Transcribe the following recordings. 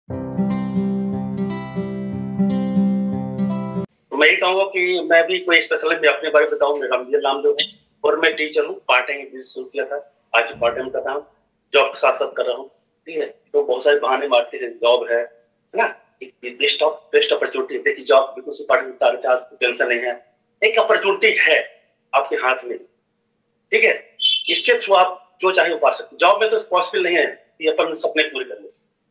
तो मैं ये कहूँगा कि मैं भी कोई स्पेशल मैं अपने बारे में बताऊँ, मेरा नामदेव है और मैं टीचर हूँ। पार्ट टाइम बिजनेस शुरू किया था, आज पार्ट टाइम कर रहा हूँ, जॉब के साथ-साथ कर रहा हूँ, ठीक है? तो बहुत सारे बहाने मारते हैं, जॉब है ना? एक बेस्ट अपॉर्च्युनिटी देखिए जॉब बिल्कुल से पढ़ बता रहे थे, आज टेंशन नहीं है। एक अपॉर्च्युनिटी है आपके हाथ में, ठीक है? इसके थ्रू आप जो चाहे वो पा सकते हैं। जॉब में तो पॉसिबल नहीं है कि अपन सपने पूरे कर लें।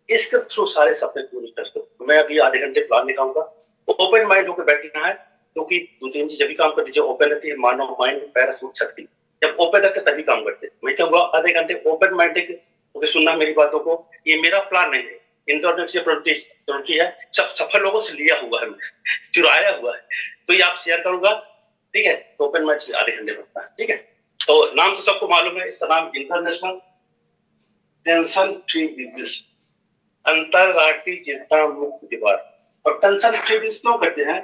इसके थ्रू सारे सपने पूरे कर सकते हो। मैं अभी आधे घंटे प्लान दिखाऊंगा, ओपन माइंड होकर बैठना है, क्योंकि दो तीन चीज अभी काम करती है। ओपन रहती है मानव माइंड, पैरासूट शक्ति। जब ओपन रहते तभी काम करते। मैं कहूंगा आधे घंटे ओपन माइंड होकर सुनना मेरी बातों को। ये मेरा प्लान नहीं है, इंटरनेट से प्रोडक्ट है, सब सफल लोगों से लिया हुआ है, चुराया हुआ है। तो ये आप शेयर करूंगा, ठीक है? तो ओपन माइंड से आधे घंटे बनता है, ठीक है? तो नाम तो सबको मालूम है, इसका नाम इंटरनेशनल टेंशन फ्री बिजनेस, अंतरराष्ट्रीय चिंता मुक्त व्यापार। और टेंशन फ्री बिजनेस क्यों करते हैं?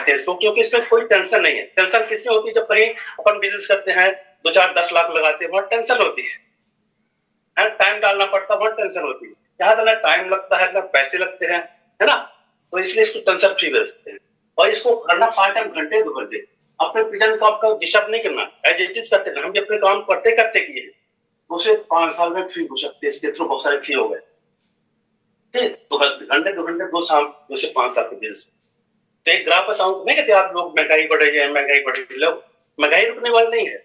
क्योंकि इसमें कोई टेंशन नहीं है। टेंशन किसमें होती है? जब कहीं अपन बिजनेस करते हैं, 2-4-10 लाख लगाते हैं, वहां टेंशन होती है, टाइम डालना पड़ता है, वहां टेंशन होती है। यहाँ तो ना टाइम लगता है ना पैसे लगते हैं, है ना? तो इसलिए इसको टेंशन फ्री बेचते हैं। और इसको करना पार्ट टाइम घंटे 2 घंटे, अपने प्रेजेंट काम का डिस्टर्ब नहीं करना, एज इट इज करते रहना। हम भी अपने काम करते करते किए हैं, उसे 5 साल में फ्री हो सकते हैं। इसके थ्रू बहुत सारे फ्री हो गए, ठीक? 2 शाम 2 से 5 साल के बीच। तो एक ग्राफ बताऊं, नहीं कहते आप लोग महंगाई बढ़ रही है, महंगाई बढ़ रही है। महंगाई रुकने वाली नहीं है।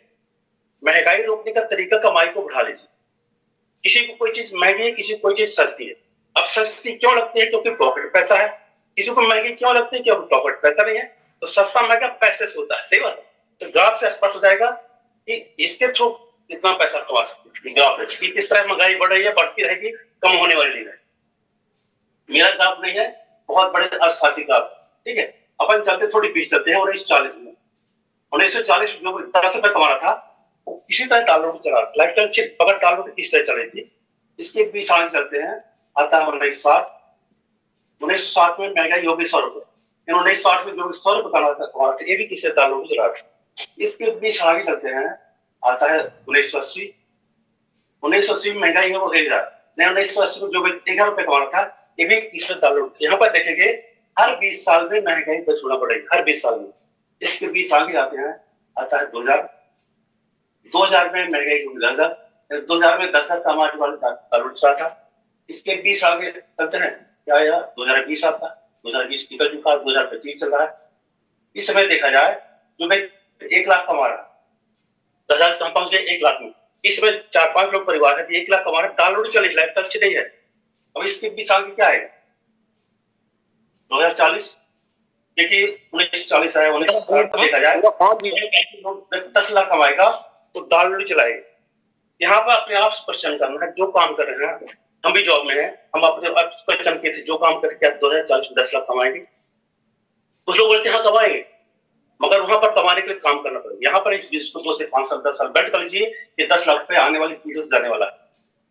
महंगाई रोकने का तरीका कमाई को बढ़ा लीजिए। किसी को कोई चीज महंगी है, किसी को कोई चीज सस्ती है। अब सस्ती क्यों लगती है? क्योंकि पॉकेट पैसा है। किसी को महंगी क्यों लगती है? क्योंकि पॉकेट पैसा नहीं है। तो सस्ता महंगा पैसे से होता है, सही बात है। तो ग्राफ से स्पष्ट हो जाएगा कि इसके थ्रू कितना पैसा कमा सकते हैं। ग्राफ कि किस तरह महंगाई बढ़ रही है, बढ़ती रहेगी, कम होने वाली नहीं है। मेरा ग्राफ नहीं है, बहुत बड़े अर्थशास्त्री ग्राफ, ठीक है? अपन चलते थोड़ी बीच चलते हैं। 1940 में 1940 जो 10 रुपए कमा रहा था, वो किसी तरह टालों को चला। लाइफस्टाइल चिप पकड़ टालों की किस तरह चल रही थी, इसके 20 साल चलते हैं। आता है 1960। 1960 में महंगाई होगी 100 रुपए। 1960 में जो 100 रुपए कमा रहा था, ये भी किसी तरह टालों को चला रहा था। इसके 20 आगे चलते हैं, आता है 1980। 1980 में महंगाई है वो 1000। 1980 में जो 1000 रुपए कमा रहा था, ये भी किसी तरह टालों। यहाँ पर देखेंगे हर 20 साल में महंगाई 10 गुना बढ़ेगी, हर 20 साल में। इसके 20 आगे आते हैं, आता है 2000। 2000 में महंगाई होगी 10,000। 2000 में 10,000 कमाने वाले तालुल चला था। इसके 20 आगे चलते हैं, क्या आया? 2020 आता। 2020 निकल चुका, 2025 चल रहा है। इस समय देखा जाए, जो मैं 1 लाख कमा रहा, 10,000 से हम पहुंच गए 1 लाख में। इस समय 4-5 लोग परिवार है, 1 लाख कमा रहे, दाल रोटी चली, लाइफ अच्छी नहीं है। अब इसके 20 आगे क्या आएगा? 2040। देखिए 1940 आया, 1960 देखा जाए, 10 लाख कमाएगा तो दाल रोटी चलाएगा। यहाँ पर अपने आप क्वेश्चन करना है, जो काम कर रहे हैं, हम भी जॉब में हैं, हम अपने क्वेश्चन किए थे, जो काम करके 2040 में 10 लाख कमाएंगे। कुछ लोग बोलते हैं हाँ कमाएंगे, मगर वहां पर कमाने के लिए काम करना पड़ेगा। यहाँ पर इस बिजनेस को 2 से 5 साल 10 साल बैठ कर लीजिए, ये 10 लाख रुपए आने वाली पीढ़ी से जाने वाला है।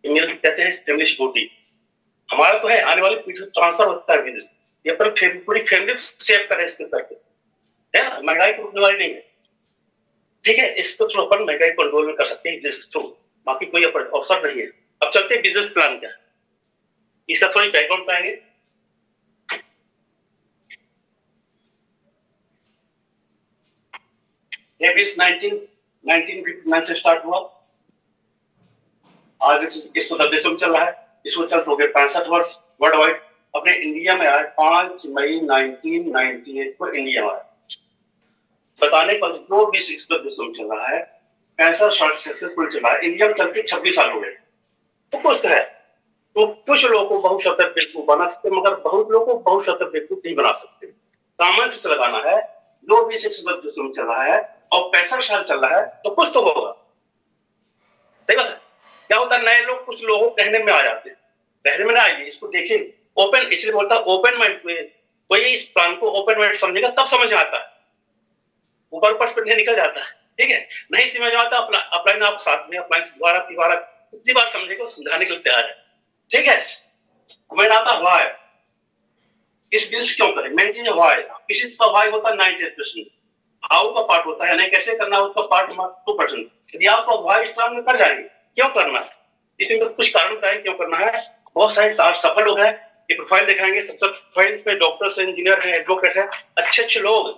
ये मेरे कहते हैं फैमिली सिक्योरिटी। हमारा तो है, आने वाली पीढ़ी ट्रांसफर होता है बिजनेस। ये पर पूरी फैमिली सेव करे इसके करके, है ना? महंगाई को रुकने वाली नहीं है, ठीक है? इसको थ्रू अपन महंगाई कंट्रोल में कर सकते हैं बिजनेस थ्रू, बाकी कोई अवसर नहीं है। अब चलते हैं बिजनेस प्लान क्या, इसका थोड़ी बैकग्राउंड पाएंगे। ये 1959 से स्टार्ट हुआ, आज इसको 10 देशों में चल रहा है। इसको चलते हो गए 65 वर्ष। वर्ल्ड वाइड अपने इंडिया में आया 5 मई 1998 को इंडिया में आया। बताने पर जो भी 60 देशों में चल रहा है, 65 साल सक्सेसफुल चल रहा है। इंडिया में चलते 26 साल हो गए। तो कुछ है, तो कुछ लोगों को बहुत सतर्क बेवकूफ बना सकते, मगर बहुत लोगों को बहुत सतर्क बेवकूफ नहीं बना सकते। कॉमन सेंस लगाना है, जो भी 60 देशों में चल रहा है और 65 साल चल रहा है, तो कुछ तो होगा, सही बात है। क्या होता है, नए लोग कुछ लोगों कहने में आ जाते हैं, कहने में ना आइए, इसको देखिए ओपन, इसलिए बोलता है ओपन माइंड। कोई इस प्लान को ओपन माइंड समझेगा तब समझ में आता है, ऊपर ऊपर से निकल जाता है, ठीक है? नहीं समझ में आता, अपलाइन आप साथ में अपलाइन दोबारा तिबारा कितनी बार समझेगा, समझाने के लिए तैयार है, ठीक है? मैं आता व्हाई, इस बिजनेस क्यों करें, मेन चीज व्हाई। किसी का व्हाई होता है 98%, हाउ का पार्ट होता है, नहीं कैसे करना है उसका पार्ट 2%। यदि आपका व्हाई स्ट्रांग में कर जाएंगे, क्यों करना है, इसमें तो कुछ कारण बताए क्यों करना है। बहुत सारे सफल लोग हैं, ये प्रोफाइल दिखाएंगे। सबसे प्रोफाइल में डॉक्टर्स, इंजीनियर हैं, एडवोकेट हैं, अच्छे अच्छे लोग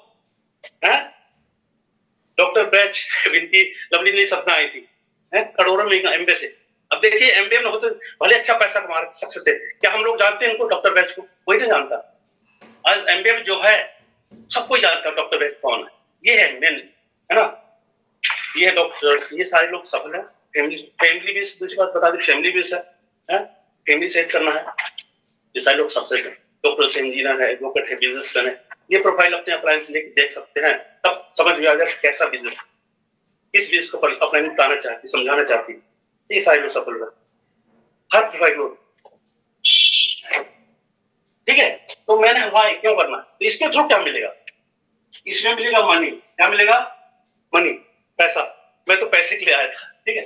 हैं। डॉक्टर बैच विनती लवली सपना आई थी, करोड़ों में एमबीए से। अब देखिए एमबीए में होते भले अच्छा पैसा कमा सकते थे, क्या हम लोग जानते हैं इनको डॉक्टर बैच को? कोई नहीं जानता। आज एमबीए में जो है सब कोई जानता है डॉक्टर बैच कौन है। ये है मेन, है ना, ये डॉक्टर, ये सारे लोग सफल है। फैमिली बेस, दूसरी बात बता दी, फैमिली बेस है, फैमिली सेट करना है, ये सारे लोग सबसे डॉक्टर से, इंजीनियर है, एडवोकेट है, बिजनेसमैन है। ये प्रोफाइल अपने अप्लायंस लेके देख सकते हैं, तब समझ में आ जाए कैसा बिजनेस, किस बिजनेस को अपलाइन बताना चाहती, समझाना चाहती, ये सारे लोग सफल है। हर प्रोफाइल लोग, ठीक है। तो मैंने वाई क्यों करना, तो इसके थ्रू क्या मिलेगा? इसमें मिलेगा मनी। क्या मिलेगा? मनी, पैसा। मैं तो पैसे के लिए आया था, ठीक है।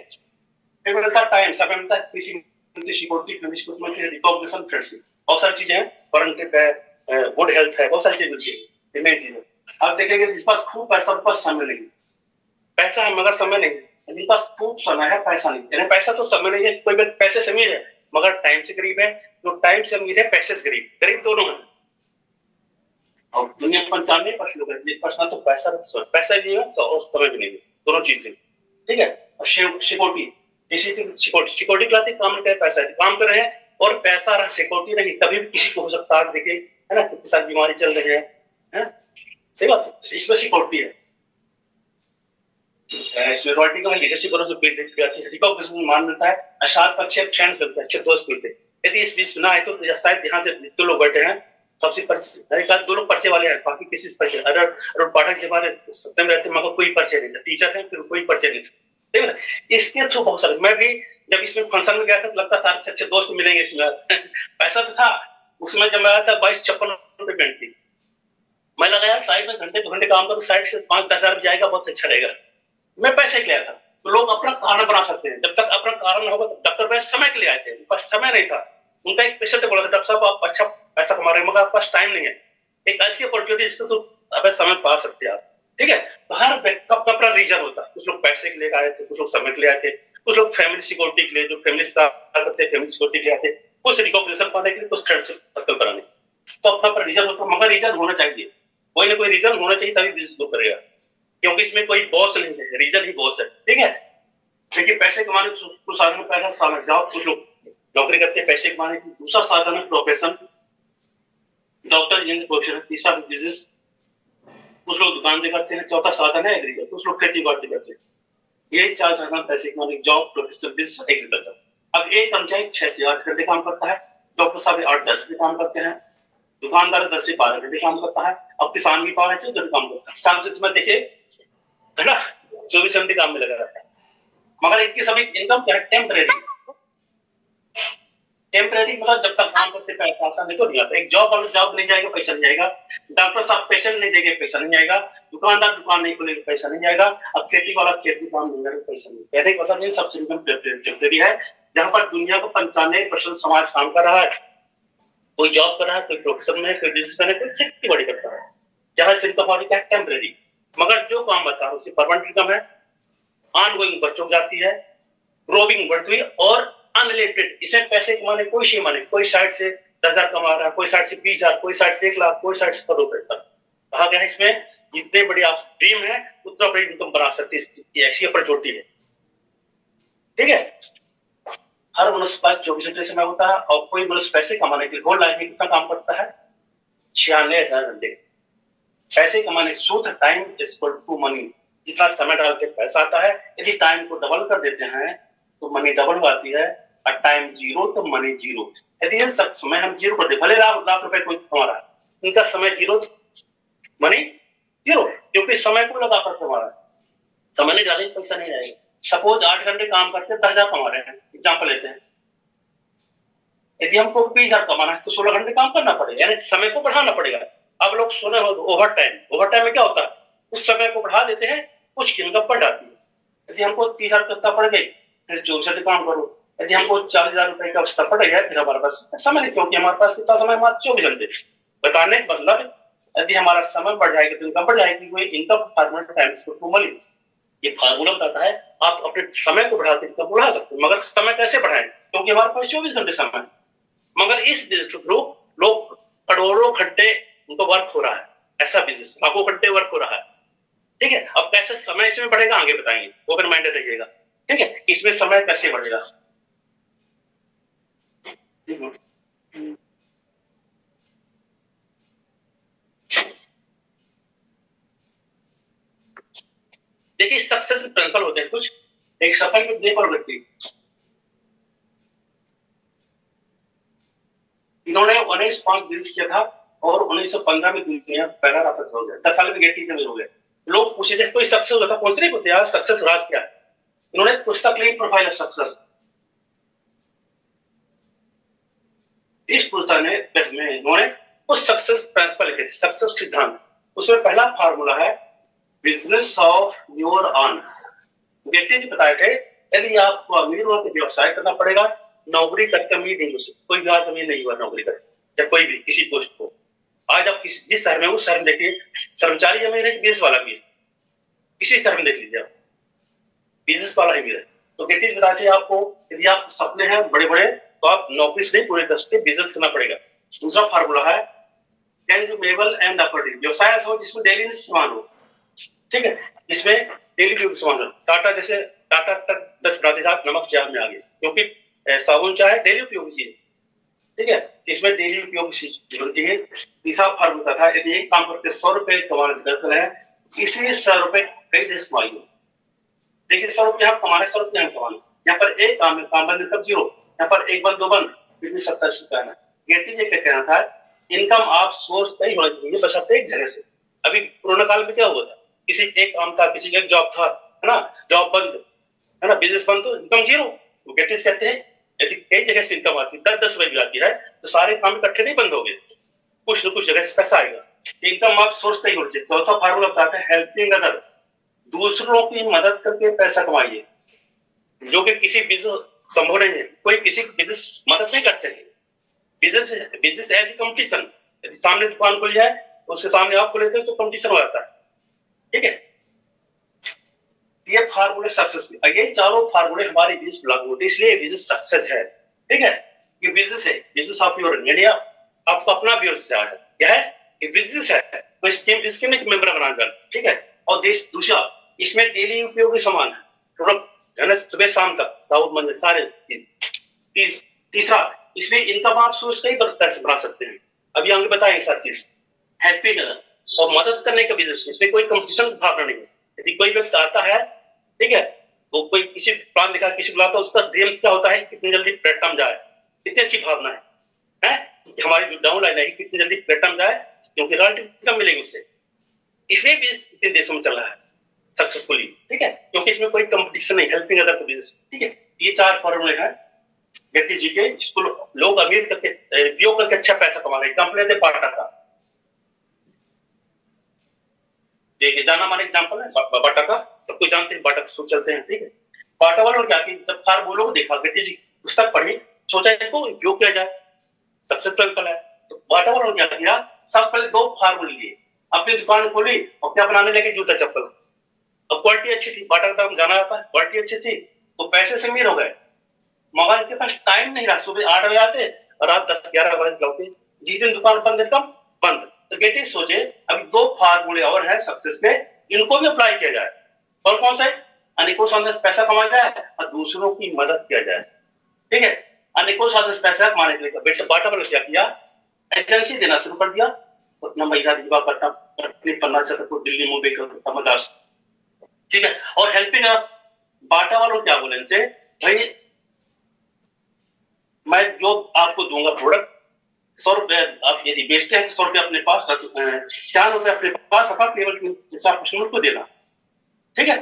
फिर मिलता टाइम, समय मिलता है, सिक्योरिटी, रिकॉग्निशन, फ्रेंडशिप, बहुत सारी चीजें हैं, वारंटेड है, गुड हेल्थ है, बहुत सारी चीजें मिलती है, मेन चीजें। अब देखेंगे जिस पास खूब पैसा, उस पास समय नहीं, पैसा है मगर समय नहीं, जिस पास खूब समय है पैसा नहीं, यानी पैसा तो समय नहीं है। कोई पैसे से अमीर है मगर टाइम से गरीब है, जो टाइम से अमीर है पैसे से गरीब, गरीब दोनों है। और दुनिया 95% लोग हैं, तो पैसा भी है और समय भी नहीं है, दोनों चीज नहीं, ठीक है। और सिक्योरिटी, सिक्योरिटी लाते काम में पैसा है, काम कर रहे हैं और पैसा रहा, सिक्योरिटी नहीं, कभी भी किसी को हो सकता है। देखिए है ना, कितनी सारी बीमारी चल रही है, सही बात है, इसमें सिक्योरिटी है। इसमें रॉयल्टी का लीडरशिप और जो बिल्ड करती है, रिकॉग्निशन मान मिलता है, अशात पर अच्छे फ्रेंड्स मिलते हैं, अच्छे दोस्त मिलते हैं। यदि इस बीच ना है तो शायद यहाँ से दो लोग बैठे हैं, सबसे परिचय, एक आध दो लोग परिचय वाले हैं, बाकी किसी से परिचय। अगर पाठक जब हमारे सत्य में रहते मगर कोई परिचय नहीं था, टीचर है फिर कोई परिचय नहीं था, ठीक है। इसके थ्रू बहुत सारे, मैं भी जब इसमें फंक्शन में गया था तो लगता था अच्छे अच्छे दोस्त मिलेंगे इसमें पैसा तो था उसमें। जब मैं आया था 22,56 पेमेंट थी, मैं लगा यार साइड में घंटे 2 घंटे काम करो, साइड से 5-10 हजार जाएगा, बहुत अच्छा रहेगा। मैं पैसे के लिए आया था। तो लोग अपना कारण बना सकते हैं, जब तक अपना कारण न होगा। डॉक्टर बैच समय के लिए आए थे, उनके पास समय नहीं था। उनका एक पेशेंट बोला था, डॉक्टर साहब आप अच्छा पैसा कमा रहे हैं मगर आपके पास टाइम नहीं है, एक ऐसी अपॉर्चुनिटी जिसको तो आप समय पा सकते हैं आप, ठीक है। तो हर व्यक्ति का अपना रीजन होता है। कुछ लोग पैसे के लिए आए थे, कुछ लोग समय के लिए आए थे, कुछ लोग फैमिली सिक्योरिटी के लिए, जो फैमिली करते हैं फैमिली सिक्योरिटी के लिए आए थे, कुछ रिकॉग्निशन पाने के लिए, कुछ फ्रेंडशिप सर्कल बनाने। तो अपना अपना रीजन होता है, मगर रीजन होना चाहिए, कोई ना कोई रीजन होना चाहिए, तभी बिजनेस ग्रो करेगा। क्योंकि इसमें कोई बॉस नहीं है, रीजन ही बॉस है, ठीक है। देखिए पैसे कमाने को साधन पहला साधन जॉब, कुछ लोग नौकरी करते हैं पैसे कमाने की, दूसरा साधन है प्रोफेशन, डॉक्टर इंजीनियर प्रोफेशन, तीसरा बिजनेस, कुछ लोग दुकान से करते हैं, चौथा साधन है एग्रीकल्चर, कुछ लोग खेती बाड़ी करते हैं। यही 4 साधन पैसे कमाने की, जॉब, प्रोफेशन, बिजनेस, एग्रीकल्चर। अब एक कर्मचारी 6 से 8 घंटे काम करता है, डॉक्टर साहब 8-10 घंटे काम करते हैं, दुकानदार 10 से 12 घंटे काम करता है, अब किसान भी 12 घंटे काम करता है। किसान के समय देखिए है ना 24 घंटे काम में लगा रहता है, मगर इनकी सभी इनकम क्या है? टेम्परेरी मतलब जब तक काम करते पैसा आता नहीं तो नहीं आता। एक जॉब वाला जॉब नहीं जाएगा, पैसा नहीं जाएगा। डॉक्टर साहब पेशेंट नहीं देंगे, पैसा नहीं जाएगा। दुकानदार दुकान नहीं खोलेंगे, पैसा नहीं जाएगा। अब खेती वाला खेती काम नहीं करेगा, पैसा नहीं। कहने का मतलब ये सबसे इनकम टेम्परेरी है, जहां पर दुनिया को 95% समाज काम कर रहा है, कोई जॉब कर रहा है, कोई प्रोफेशन में, कोई बिजनेस में, कोई खेती बाड़ी करता है, जहां से इनकम क्या है? टेम्परेरी। मगर जो काम बता रहा हूं उससे परमानेंट इनकम है, ऑनगोइंग बच्चों जाती है, ग्रोविंग बढ़ती है और अनरिलेटेड। इसमें पैसे कमाने कोई सीमा नहीं, कोई साइड से 10,000 कमा रहा है, कोई साइड से 20,000, कोई साइड से 1 लाख, कोई साइड से करोड़ रुपए तक। कहा गया है इसमें जितने बड़ी आप ड्रीम है उतना बड़ी इनकम बना सकते हैं, ऐसी अपॉर्चुनिटी है, ठीक है। हर मनुष्य पास 24 घंटे समय होता है और कोई मनुष्य पैसे कमाने के लिए होल लाइफ में कितना काम करता है? 96,000 घंटे। पैसे कमाने सूत्र time is equal to money. जितना समय डालते पैसा आता है, यदि टाइम को डबल कर देते हैं तो मनी डबल आती है, और टाइम 0 तो मनी 0। यदि सब समय हम 0 कर दे, भले लाख रुपए कोई कमा रहा है, इनका समय 0 मनी 0, क्योंकि समय को लगाकर कमा रहा है। समय नहीं डालेंगे पैसा नहीं आएगा। सपोज 8 घंटे काम करते 10,000 कमा रहे हैं, एग्जाम्पल लेते हैं। यदि हमको 20,000 कमाना है तो 16 घंटे काम करना पड़ेगा, यानी समय को बढ़ाना पड़ेगा। अब लोग सुने हो ओवर टाइम में क्या होता है? उस समय को बढ़ा देते हैं, कुछ इनकम बढ़ जाती है। यदि हमको 30,000 करता पड़ गई, फिर 24 घंटे काम करो। यदि हमको 40,000 रुपए का अवसर पड़ गया, फिर हमारे पास समय नहीं, क्योंकि हमारे पास कितना समय? हमारे 24 घंटे। बताने का मतलब यदि हमारा समय बढ़ जाएगा तो इनकम बढ़ जाएगी। वो income formula times to money, ये फार्मूला बताता है आप अपने समय को बढ़ाते इनकम बढ़ा सकते हैं। मगर समय कैसे बढ़ाएं? क्योंकि हमारे पास 24 घंटे समय है। मगर इस बिजनेस के थ्रू करोड़ों घंटे उनको वर्क हो रहा है, ऐसा बिजनेस लाखों घंटे वर्क हो रहा है। ठीक है, अब कैसे समय इसमें बढ़ेगा आगे बताएंगे, ओपन माइंडेड रहिएगा। ठीक है, इसमें समय कैसे बढ़ेगा। देखिए सक्सेस प्रिंसिपल होते हैं कुछ, एक सफल व्यक्ति, इन्होंने 19 बिल्स किया था और 1915 में दुनिया पहला राष्ट्र हो गया, 10 साल में गेट हो गए। लोग पूछे थे कोई सक्सेस होता, कौन से नहीं पूछते यार सक्सेस राज क्या है। इन्होंने पुस्तक ली प्रोफाइल ऑफ सक्सेस, इस पुस्तक में इन्होंने कुछ सक्सेस प्रिंसिपल लिखे थे, सक्सेस सिद्धांत। उसमें पहला फार्मूला है बिजनेस ऑफ योर अर्न। गेटी जी बताए थे यदि आपको अमीर हो तो व्यवसाय करना पड़ेगा, नौकरी करके अमीर नहीं हो सकते, कोई भी आदमी नहीं हुआ नौकरी करके, या कोई भी किसी पोस्ट को। आज आप जिस शहर में उस शहर में देखिए कर्मचारी अमीर है, बिजनेस वाला भी है, किसी शहर में देख लीजिए आप, बिजनेस वाला ही भी है। तो गेटी बताते हैं आपको यदि आप सपने हैं बड़े बड़े तो आप नौकरी से नहीं पूरे कर सकते, बिजनेस करना पड़ेगा। दूसरा फार्मूला है टेंजिबल एंड अफोर्डेबल, व्यवसाय ऐसा हो जिसमें डेली सामान हो। ठीक है, इसमें डेली उपयोग सामान हो, टाटा जैसे टाटा तक 10 प्रतिशत नमक चाय में आ गए, क्योंकि साबुन चाय डेली उपयोग चीज। ठीक है, इसमें डेली उपयोग चीज होती है। तीसरा फार्मूला था यदि एक काम करके 100 रुपए कमाने है, इसी 100 रुपए कई जैसे कमाइए। देखिए 100 रुपए आप कमाने, 100 रुपए हम कमाने, यहाँ पर एक काम बंद कब 0, यहाँ पर एक बंद दो बंद, फिर भी 70 रुपए आना। गेटी जी का कहना था इनकम आप सोर्स नहीं होना चाहिए बशर्ते एक जगह से। अभी कोरोना काल में क्या हुआ था, किसी एक काम था, किसी का एक जॉब था, है ना, जॉब बंद है ना, बिजनेस बंद तो इनकम 0। गेटी कहते हैं यदि कई जगह से इनकम आती है, 10-10 रुपए भी आती है तो सारे काम इकट्ठे नहीं बंद हो गए, कुछ न कुछ जगह से पैसा आएगा। इनकम आप सोर्स नहीं होना चाहिए। चौथा फार्मूला बताते हैं हेल्पिंग अदर, दूसरों की मदद करके पैसा कमाइए, जो कि किसी बिजनेस संभव नहीं है, कोई किसी बिजनेस मदद नहीं करते हैं। बिजनेस एज कंपटीशन, यदि सामने दुकान खुली है तो उसके सामने आप खुले थे तो कंपटीशन हो जाता है। ठीक है, ये फार्मूले सक्सेस के, ये चारों फार्मूले हमारे बिजनेस लागू होते हैं, इसलिए बिजनेस सक्सेस है। ठीक है, ये बिजनेस है, बिजनेस ऑफ योर, यानी आपका अपना व्यवसाय है, क्या है, ये बिजनेस है, तो स्कीम में मेंबर बनाना। ठीक है, और देश दूसरा इसमें डेली उपयोगी सामान है, प्रोडक्ट सुबह शाम तक साबुन सारे। तीसरा इसमें इनकम आप सोच कई तरह से बना सकते हैं, अभी आगे बताएंगे सारी चीज। हेल्पिंग और मदद करने का बिजनेस, इसमें कोई कंपटीशन भावना नहीं है। यदि कोई व्यक्ति आता है, ठीक है, तो कोई किसी प्लान दिखा किसी बुलाता है, उसका ड्रीम क्या होता है कितनी जल्दी प्लेटफॉर्म जाए, कितनी अच्छी भावना है कि हमारी जो डाउन लाइन है कितनी जल्दी प्लेटफॉर्म जाए, क्योंकि रॉयल्टी इनकम मिलेगी उससे। इसलिए भी इतने देशों में चल रहा है सक्सेसफुली। ठीक है, क्योंकि इसमें कोई कंपटीशन नहीं, हेल्पिंग अदर बिजनेस। ठीक है, ये 4 फॉर्मूले हैं गेटी जी के, जिसको लोग अमीर करके उपयोग करके अच्छा पैसा कमा रहे हैं। एग्जाम्पल है बाटा का, देखिए जाना माना एग्जाम्पल है बाटा का, तो कोई जानते हैं बाटा को चलते हैं। ठीक है, बाटा वालों ने क्या कि जब फार्मूलों को देखा, गेटी जी पुस्तक पढ़ी, सोचा इनको उपयोग किया जाए, सक्सेस प्रिंसिपल है। तो बाटा वालों ने क्या किया, सबसे पहले 2 फार्मूले लिए, अपनी दुकान खोली और क्या बनाने लगे, जूता चप्पल। और क्वालिटी अच्छी थी, बाटा का दाम जाना जाता है, क्वालिटी अच्छी थी तो पैसे से अमीर हो गए। मगर इनके पास टाइम नहीं रहा, सुबह 8 बजे आते और रात 10-11 बजे लौटते, जिस दिन दुकान बंद इनकम बंद। तो गेटी सोचे अभी 2 फार्मूले और हैं सक्सेस के, इनको भी अप्लाई किया जाए। और कौन सा है, अनेकों साधन से पैसा कमाया जाए और दूसरों की मदद किया जाए। ठीक है, अनेकों साधन से पैसा कमाने के लिए बाटा वालों ने क्या किया, एजेंसी देना शुरू कर दिया, तो अपना महिला रीवा पन्ना छतरपुर दिल्ली मुंबई मद्रास। ठीक है, और हेल्पिंग बाटा वालों क्या बोले इनसे, भाई मैं जो आपको दूंगा प्रोडक्ट 100 रुपए, आप यदि बेचते हैं 100 रुपए अपने पास, 4 रुपए अपने पास रखा, केवल 4% को देना। ठीक है,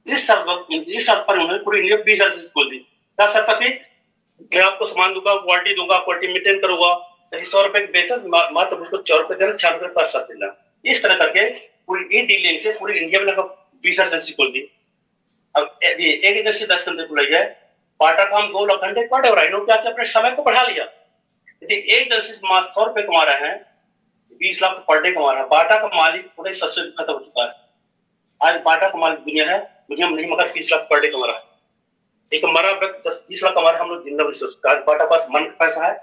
इस शर्त पर उन्होंने पूरी इंडिया 20 सर्विस खोल दी। क्या शर्त थी, मैं आपको सामान दूंगा, क्वालिटी मेंटेन करूंगा, 100 रुपए बेहतर मात्र उसको 4 रुपए देना, 4 रुपए पास कर देना। इस तरह करके पूरी ई डीलिंग से पूरी इंडिया में लगभग 20 एजेंसी खोल दी। अब एक एजेंसी 10 घंटे खुलाई है, बाटा का हम 2 लाख घंटे पर डे हो रहा है, इन्होंने क्या किया, अपने समय को बढ़ा लिया। यदि एक एजेंसी 100 रुपए कमा रहे हैं, 20 लाख पर डे कमा रहा है, बाटा का मालिक पूरे सबसे खत्म हो चुका है। आज बाटा का मालिक दुनिया है, दुनिया में नहीं, मगर 20 लाख पर डे कमा रहा है। एक मरा व्यक्ति 10-20 लाख कमा रहा है, हम लोग जिंदा नहीं सोच सकते। आज बाटा पास मन का पैसा है,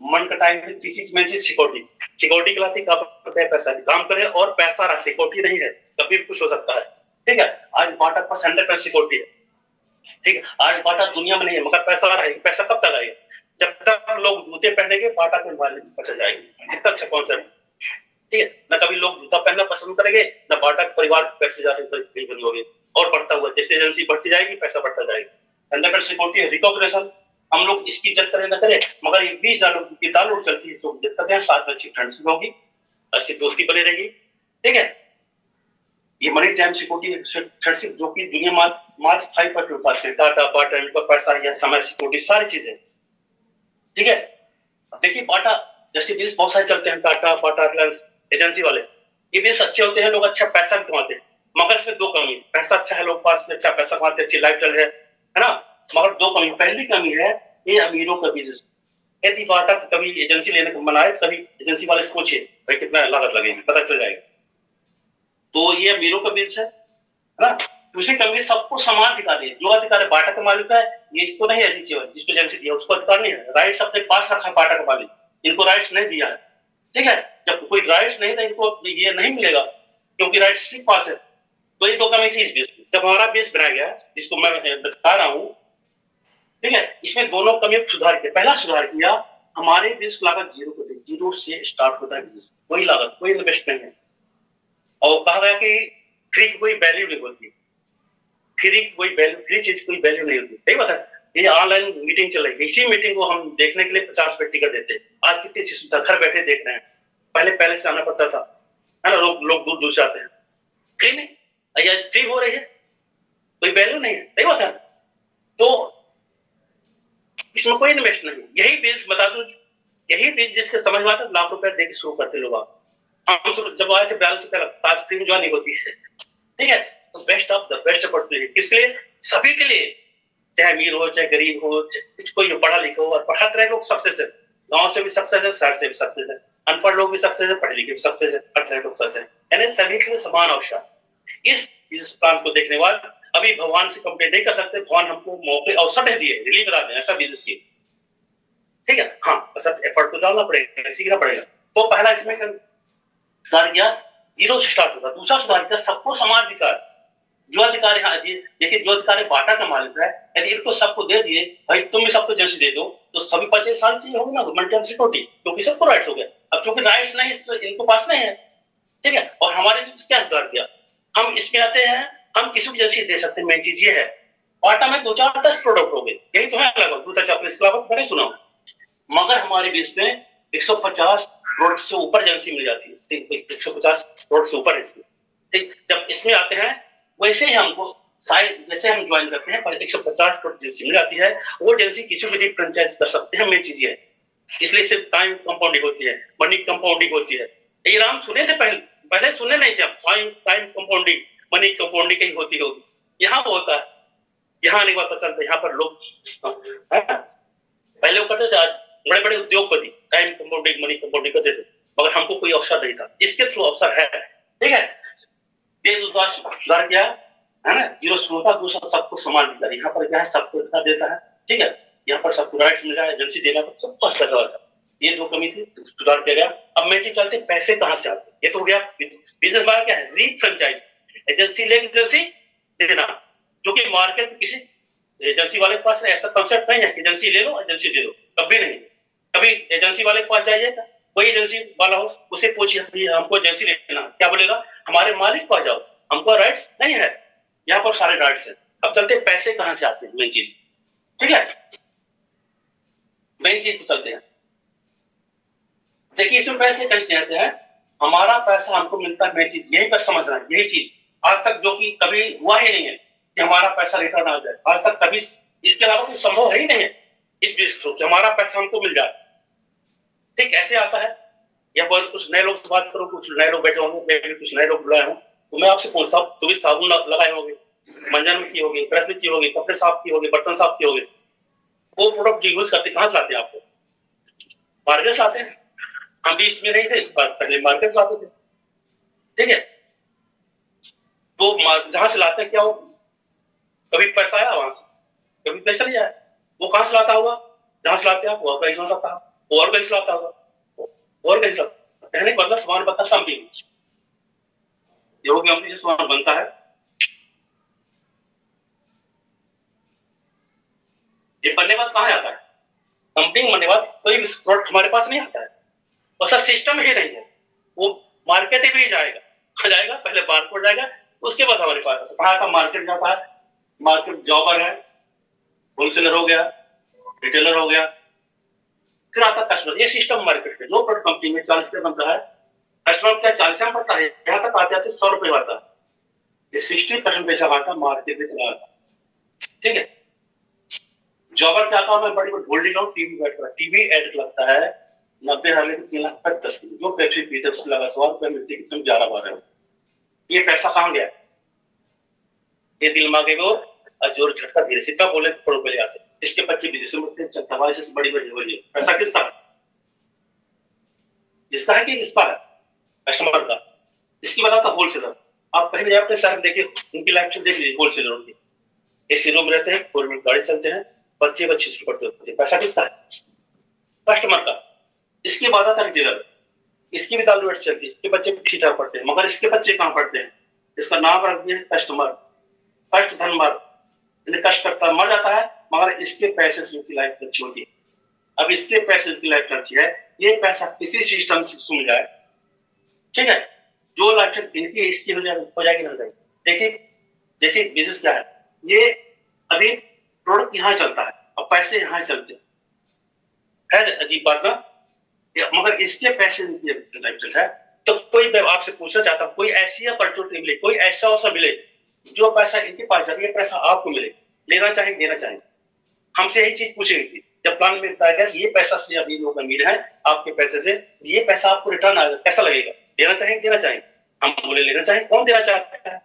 मन का टाइम है, तीसरी मेन चीज सिक्योरिटी। सिक्योरिटी कहलाती है काम पैसा, काम करे और पैसा रहा, सिक्योरिटी नहीं है कभी भी कुछ हो सकता है। ठीक है, आज बाटा के पास 100% सिक्योरिटी है। ठीक है, आज बाटा दुनिया में नहीं है मगर पैसा आ रहा है। पैसा कब तक आएगा? जब तक लोग जूते पहनेंगे बाटा के बारे में पता जाएगी कितना अच्छा कॉन्सेप्ट। ठीक है, न कभी लोग जूता पहनना पसंद करेंगे न बाटा के परिवार के पैसे जा रहे होंगे और बढ़ता हुआ जैसे एजेंसी बढ़ती जाएगी पैसा बढ़ता जाएगा। 100% सिक्योरिटी है। रिकॉग्निशन हम लोग इसकी इज्जत करें न करें मगर ये 20 सालों की तालुक चलती है, तो इज्जत करते हैं, साथ में अच्छी फ्रेंडशिप होगी, अच्छी दोस्ती बनी रहेगी। ठीक है, ये मनी टाइम सिक्योरिटी फ्रेंडशिप जो कि दुनिया मार्च 5 से टाटा बाटा इनका पैसा या समय सिक्योरिटी सारी चीजें। ठीक है, देखिए बाटा जैसे बीस बहुत सारे चलते हैं, टाटा बाटा रिलायंस एजेंसी वाले, ये बीस अच्छे होते हैं, लोग अच्छा पैसा भी कमाते हैं मगर इसमें दो कमी। पैसा अच्छा है, लोग पास में अच्छा पैसा कमाते हैं, अच्छी लाइफस्टाइल है ना, मगर दो कमी। पहली कमी है ये अमीरों का बिजनेस। यदि बाटा कभी एजेंसी लेने को मनाए कभी एजेंसी वाले सोचे भाई कितना लागत लगेगी पता चल जाएगा, तो ये अमीरों का बिजनेस है ना। दूसरी कमी सबको समान अधिकार है, जो अधिकार बाटा का मालिक है ये इसको नहीं है, नीचे जिसको एजेंसी दिया उसको अधिकार नहीं है। राइट्स अपने पास रखा है बाटा का मालिक, इनको राइट्स नहीं दिया है। ठीक है, जब कोई राइट्स नहीं था इनको ये नहीं मिलेगा क्योंकि राइट्स इसी के पास है। तो ये दो कमी थी इस बेस में। जब हमारा बेस बनाया गया जिसको मैं बता रहा हूँ, ठीक है, इसमें दोनों कमियों को सुधार किया। पहला सुधार किया हमारे बेस लागत जीरो से स्टार्ट होता है बिजनेस, कोई लागत कोई इन्वेस्ट नहीं है। और कहा गया कि फ्री की कोई वैल्यू नहीं होती, फ्री चीज कोई वैल्यू नहीं होती। सही बात है। ये ऑनलाइन मीटिंग चल रही है, इसी मीटिंग को हम देखने के लिए 50 रुपए टिकट देते हैं। आज कितनी अच्छी सुविधा, घर बैठे देख रहे हैं। पहले से आना पड़ता था, है ना, लोग दूर दूर से आते हैं। फ्री में या फ्री हो रही है, कोई वैल्यू नहीं है। सही बात है। तो इसमें कोई इन्वेस्ट नहीं। यही बीज बता दूं, यही बीज जिसके समझ में आता लाख रुपए देके शुरू करते लोग। हम जब आए थे 42 रुपए लगता, आज फ्री में ज्वाइन होती है। ठीक है, तो best of the best opportunity किसके लिए? सभी के लिए, चाहे अमीर हो चाहे गरीब हो, कोई पढ़ा लिखा हो। और पढ़ा रहे लोग सक्सेस है, गांव से भी सक्सेस है, शहर से भी सक्सेस है, अनपढ़ लोग भी सक्सेस है, पढ़े लिखे भी सक्सेस है, पढ़ रहे लोग सक्सेस है, यानी सभी के लिए समान अवसर। इस प्लान को देखने के बाद अभी भगवान से कंप्लेन नहीं कर सकते, भगवान हमको मौके अवसर नहीं दिए, रिलीफ बता दें ऐसा बिजनेस किए। ठीक है, हाँ सब एफर्ट तो डालना पड़ेगा, सीखना पड़ेगा। तो पहला इसमें सुधार किया, जीरो से स्टार्ट होगा। दूसरा सुधार किया सबको समान अधिकार। जो अधिकार यहाँ देखिए, जो अधिकार बाटा का मालिक है, यदि इनको सबको दे दिए, भाई तुम भी सबको जैसे दे दो, तो सभी 50 साल चाहिए होगी ना गवर्नमेंट सिक्योरिटी, क्योंकि सबको राइट्स हो गया। अब क्योंकि राइट्स नहीं इनको पास नहीं है। ठीक है, और हमारे क्या सुधार किया, हम इसमें आते हैं, हम किसी को जैसे दे सकते हैं। मेन चीज ये है, बाटा में 2 4 10 प्रोडक्ट हो गए, यही तो है लगभग। जूता चप्पल इसके अलावा मैंने सुना, मगर हमारे बीच में 150 प्रोडक्ट से ऊपर एजेंसी मिल जाती है। 150 प्रोडक्ट से ऊपर है। ठीक, जब इसमें आते हैं वैसे ही हमको जैसे हम ज्वाइन करते हैं 150 प्रोडक्ट एजेंसी मिल जाती है। वो एजेंसी किसी को भी फ्रेंचाइज कर सकते हैं। मेन चीज ये है, इसलिए सिर्फ टाइम कंपाउंडिंग होती है, मनी कंपाउंडिंग होती है। ये नाम सुने थे पहले सुने नहीं थे। टाइम कंपाउंडिंग मनी कंपाउंडिंग ही होती होगी, यहाँ होता है। यहाँ आने के बाद पता चलता है यहाँ पर लोग पहले वो करते थे, आज बड़े बड़े उद्योगपति टाइम कंपाउंडिंग मनी कंपाउंडिंग करते थे, मगर हमको कोई अवसर नहीं था। इसके थ्रू अवसर है। ठीक है, ये सुधार किया है ना, जीरो शुरू होता। दूसरा सबको समान अधिकार, यहाँ पर क्या है सबको अधिकार देता है। ठीक है, यहाँ पर सबको राइट्स मिल रहा है, एजेंसी देगा तो सबको अच्छा। ये दो कमी थी, सुधार किया गया। अब मैं चीज चलते पैसे कहाँ से आते, ये तो हो गया। बिजनेस हमारा क्या है, रीफ्रेंचाइज, एजेंसी लेके एजेंसी देना, जो कि मार्केट में किसी एजेंसी वाले के पास ऐसा कंसेप्ट नहीं है कि एजेंसी ले लो एजेंसी दे दो, कभी नहीं। कभी एजेंसी वाले के पास जाइएगा, कोई एजेंसी वाला हो, उसे पूछिए हमको एजेंसी लेना, क्या बोलेगा, हमारे मालिक को आ जाओ, हमको राइट्स नहीं है। यहाँ पर सारे राइट्स है। अब चलते पैसे कहां से आते हैं, मेन चीज। ठीक है, मेन चीज को चलते हैं। देखिए इसमें पैसे कैसे आते हैं, हमारा पैसा हमको मिलता है। मेन चीज यही पर समझना है, यही चीज आज तक जो कि कभी हुआ ही नहीं है कि हमारा पैसा रिटर्न आ जाए। आज तक कभी इसके अलावा कोई संभव है ही नहीं है इस बिजनेस थ्रू कि हमारा पैसा हमको मिल जाए। ठीक, ऐसे आता है। या पर कुछ नए लोग से बात करो, कुछ नए लोग बैठे होंगे, मैं भी कुछ नए लोग बुलाए हूँ, तो मैं आपसे पूछता हूँ, तो भी साबुन लगाए होंगे, मंजन में की होगी, ब्रश में की होगी, कपड़े साफ की होगी, बर्तन साफ की होगी, वो प्रोडक्ट जो यूज करते कहां से लाते हैं? आपको मार्केट से आते हैं। हम भी इसमें नहीं थे, इस बार पहले मार्केट से आते थे। ठीक है, तो जहां से लाते हैं क्या, वो कभी पैसा आया वहां से, कभी पैसा नहीं आया, वो कहां से लाता होगा, जहां से लाते हैं आप वहां प्राइस हो सकता है। और कैसे लाता होगा, और कैसे लाता, कहने का मतलब सामान बनता कंपनी, जो कंपनी से सामान बनता है, ये बनने बाद कहाँ जाता है, कंपनी बनने बाद कोई प्रोडक्ट हमारे पास नहीं आता है, वैसा सिस्टम ही नहीं है, वो मार्केट भी जाएगा, पहले बारकोड जाएगा, उसके बाद हमारे पास कहाँ था, मार्केट जाता है, मार्केट जॉबर है, होलसेलर हो गया, रिटेलर हो गया, फिर आता कस्टमर। ये सिस्टम मार्केट में जो प्रोडक्ट कंपनी में 40 रुपये बनता है, कस्टमर क्या 40 में पड़ता है, यहाँ तक आते आते 100 रुपये आता है, ये 60% पैसा आता मार्केट में चला आता, ठीक है। जॉबर क्या आता है, मैं बड़ी बोल रहा हूँ, टीवी एड लगता है 90,000 के 3,50,000 की, जो पेप्सी पीते उसको लगा 100 रुपये मिलती है, 11-12, ये पैसा कहाँ गया, ये दिल मांगे को जोर झटका धीरे से तब बोले करोड़ रुपए आते, इसके बच्चे विदेशों में दवाई से बड़ी बड़ी पैसा किसका है, इसका है कि इसका है, कस्टमर का। इसकी बताता होलसेलर, आप पहले अपने शहर में देखिए, उनकी लाइफ देख लीजिए, होलसेलर की एसी रूम रहते हैं, 4 व्हीलर गाड़ी चलते हैं, बच्चे पढ़ते होते हैं, पैसा किसका है, कस्टमर का। इसकी बात आता रिटेलर, इसकी भी दाल रोटी चलती है, इसके बच्चे ठीक ठाक पढ़ते हैं, मगर इसके बच्चे कहाँ पढ़ते हैं, इसका नाम रख दिया कस्टमर, कष्ट धन मर, कष्ट करता मर जाता है, मगर इसके पैसे से उनकी लाइफ अच्छी होती है। अब इसके पैसे उनकी लाइफ अच्छी है, ये पैसा किसी सिस्टम से सुन जाए, ठीक है, जो लाइफ इनकी इसकी हो जाएगी ना हो जाएगी। देखिए बिजनेस क्या है, ये अभी प्रोडक्ट यहाँ चलता है और पैसे यहाँ चलते हैं, है अजीब बात ना, मगर इसके पैसे लाइफ है। तो कोई मैं आपसे पूछना चाहता हूँ, कोई ऐसी अपॉर्चुनिटी मिले, कोई ऐसा अवसर मिले जो पैसा इनके पास जाए, पैसा आपको मिले, लेना चाहे देना चाहे, हमसे यही चीज पूछी गई थी जब प्लान में बताया गया ये पैसा से अभी लोग अमीर है, आपके पैसे से ये पैसा आपको रिटर्न आएगा, कैसा लगेगा, देना चाहेंगे देना चाहेंगे, हम बोले लेना चाहेंगे, कौन देना चाहता है,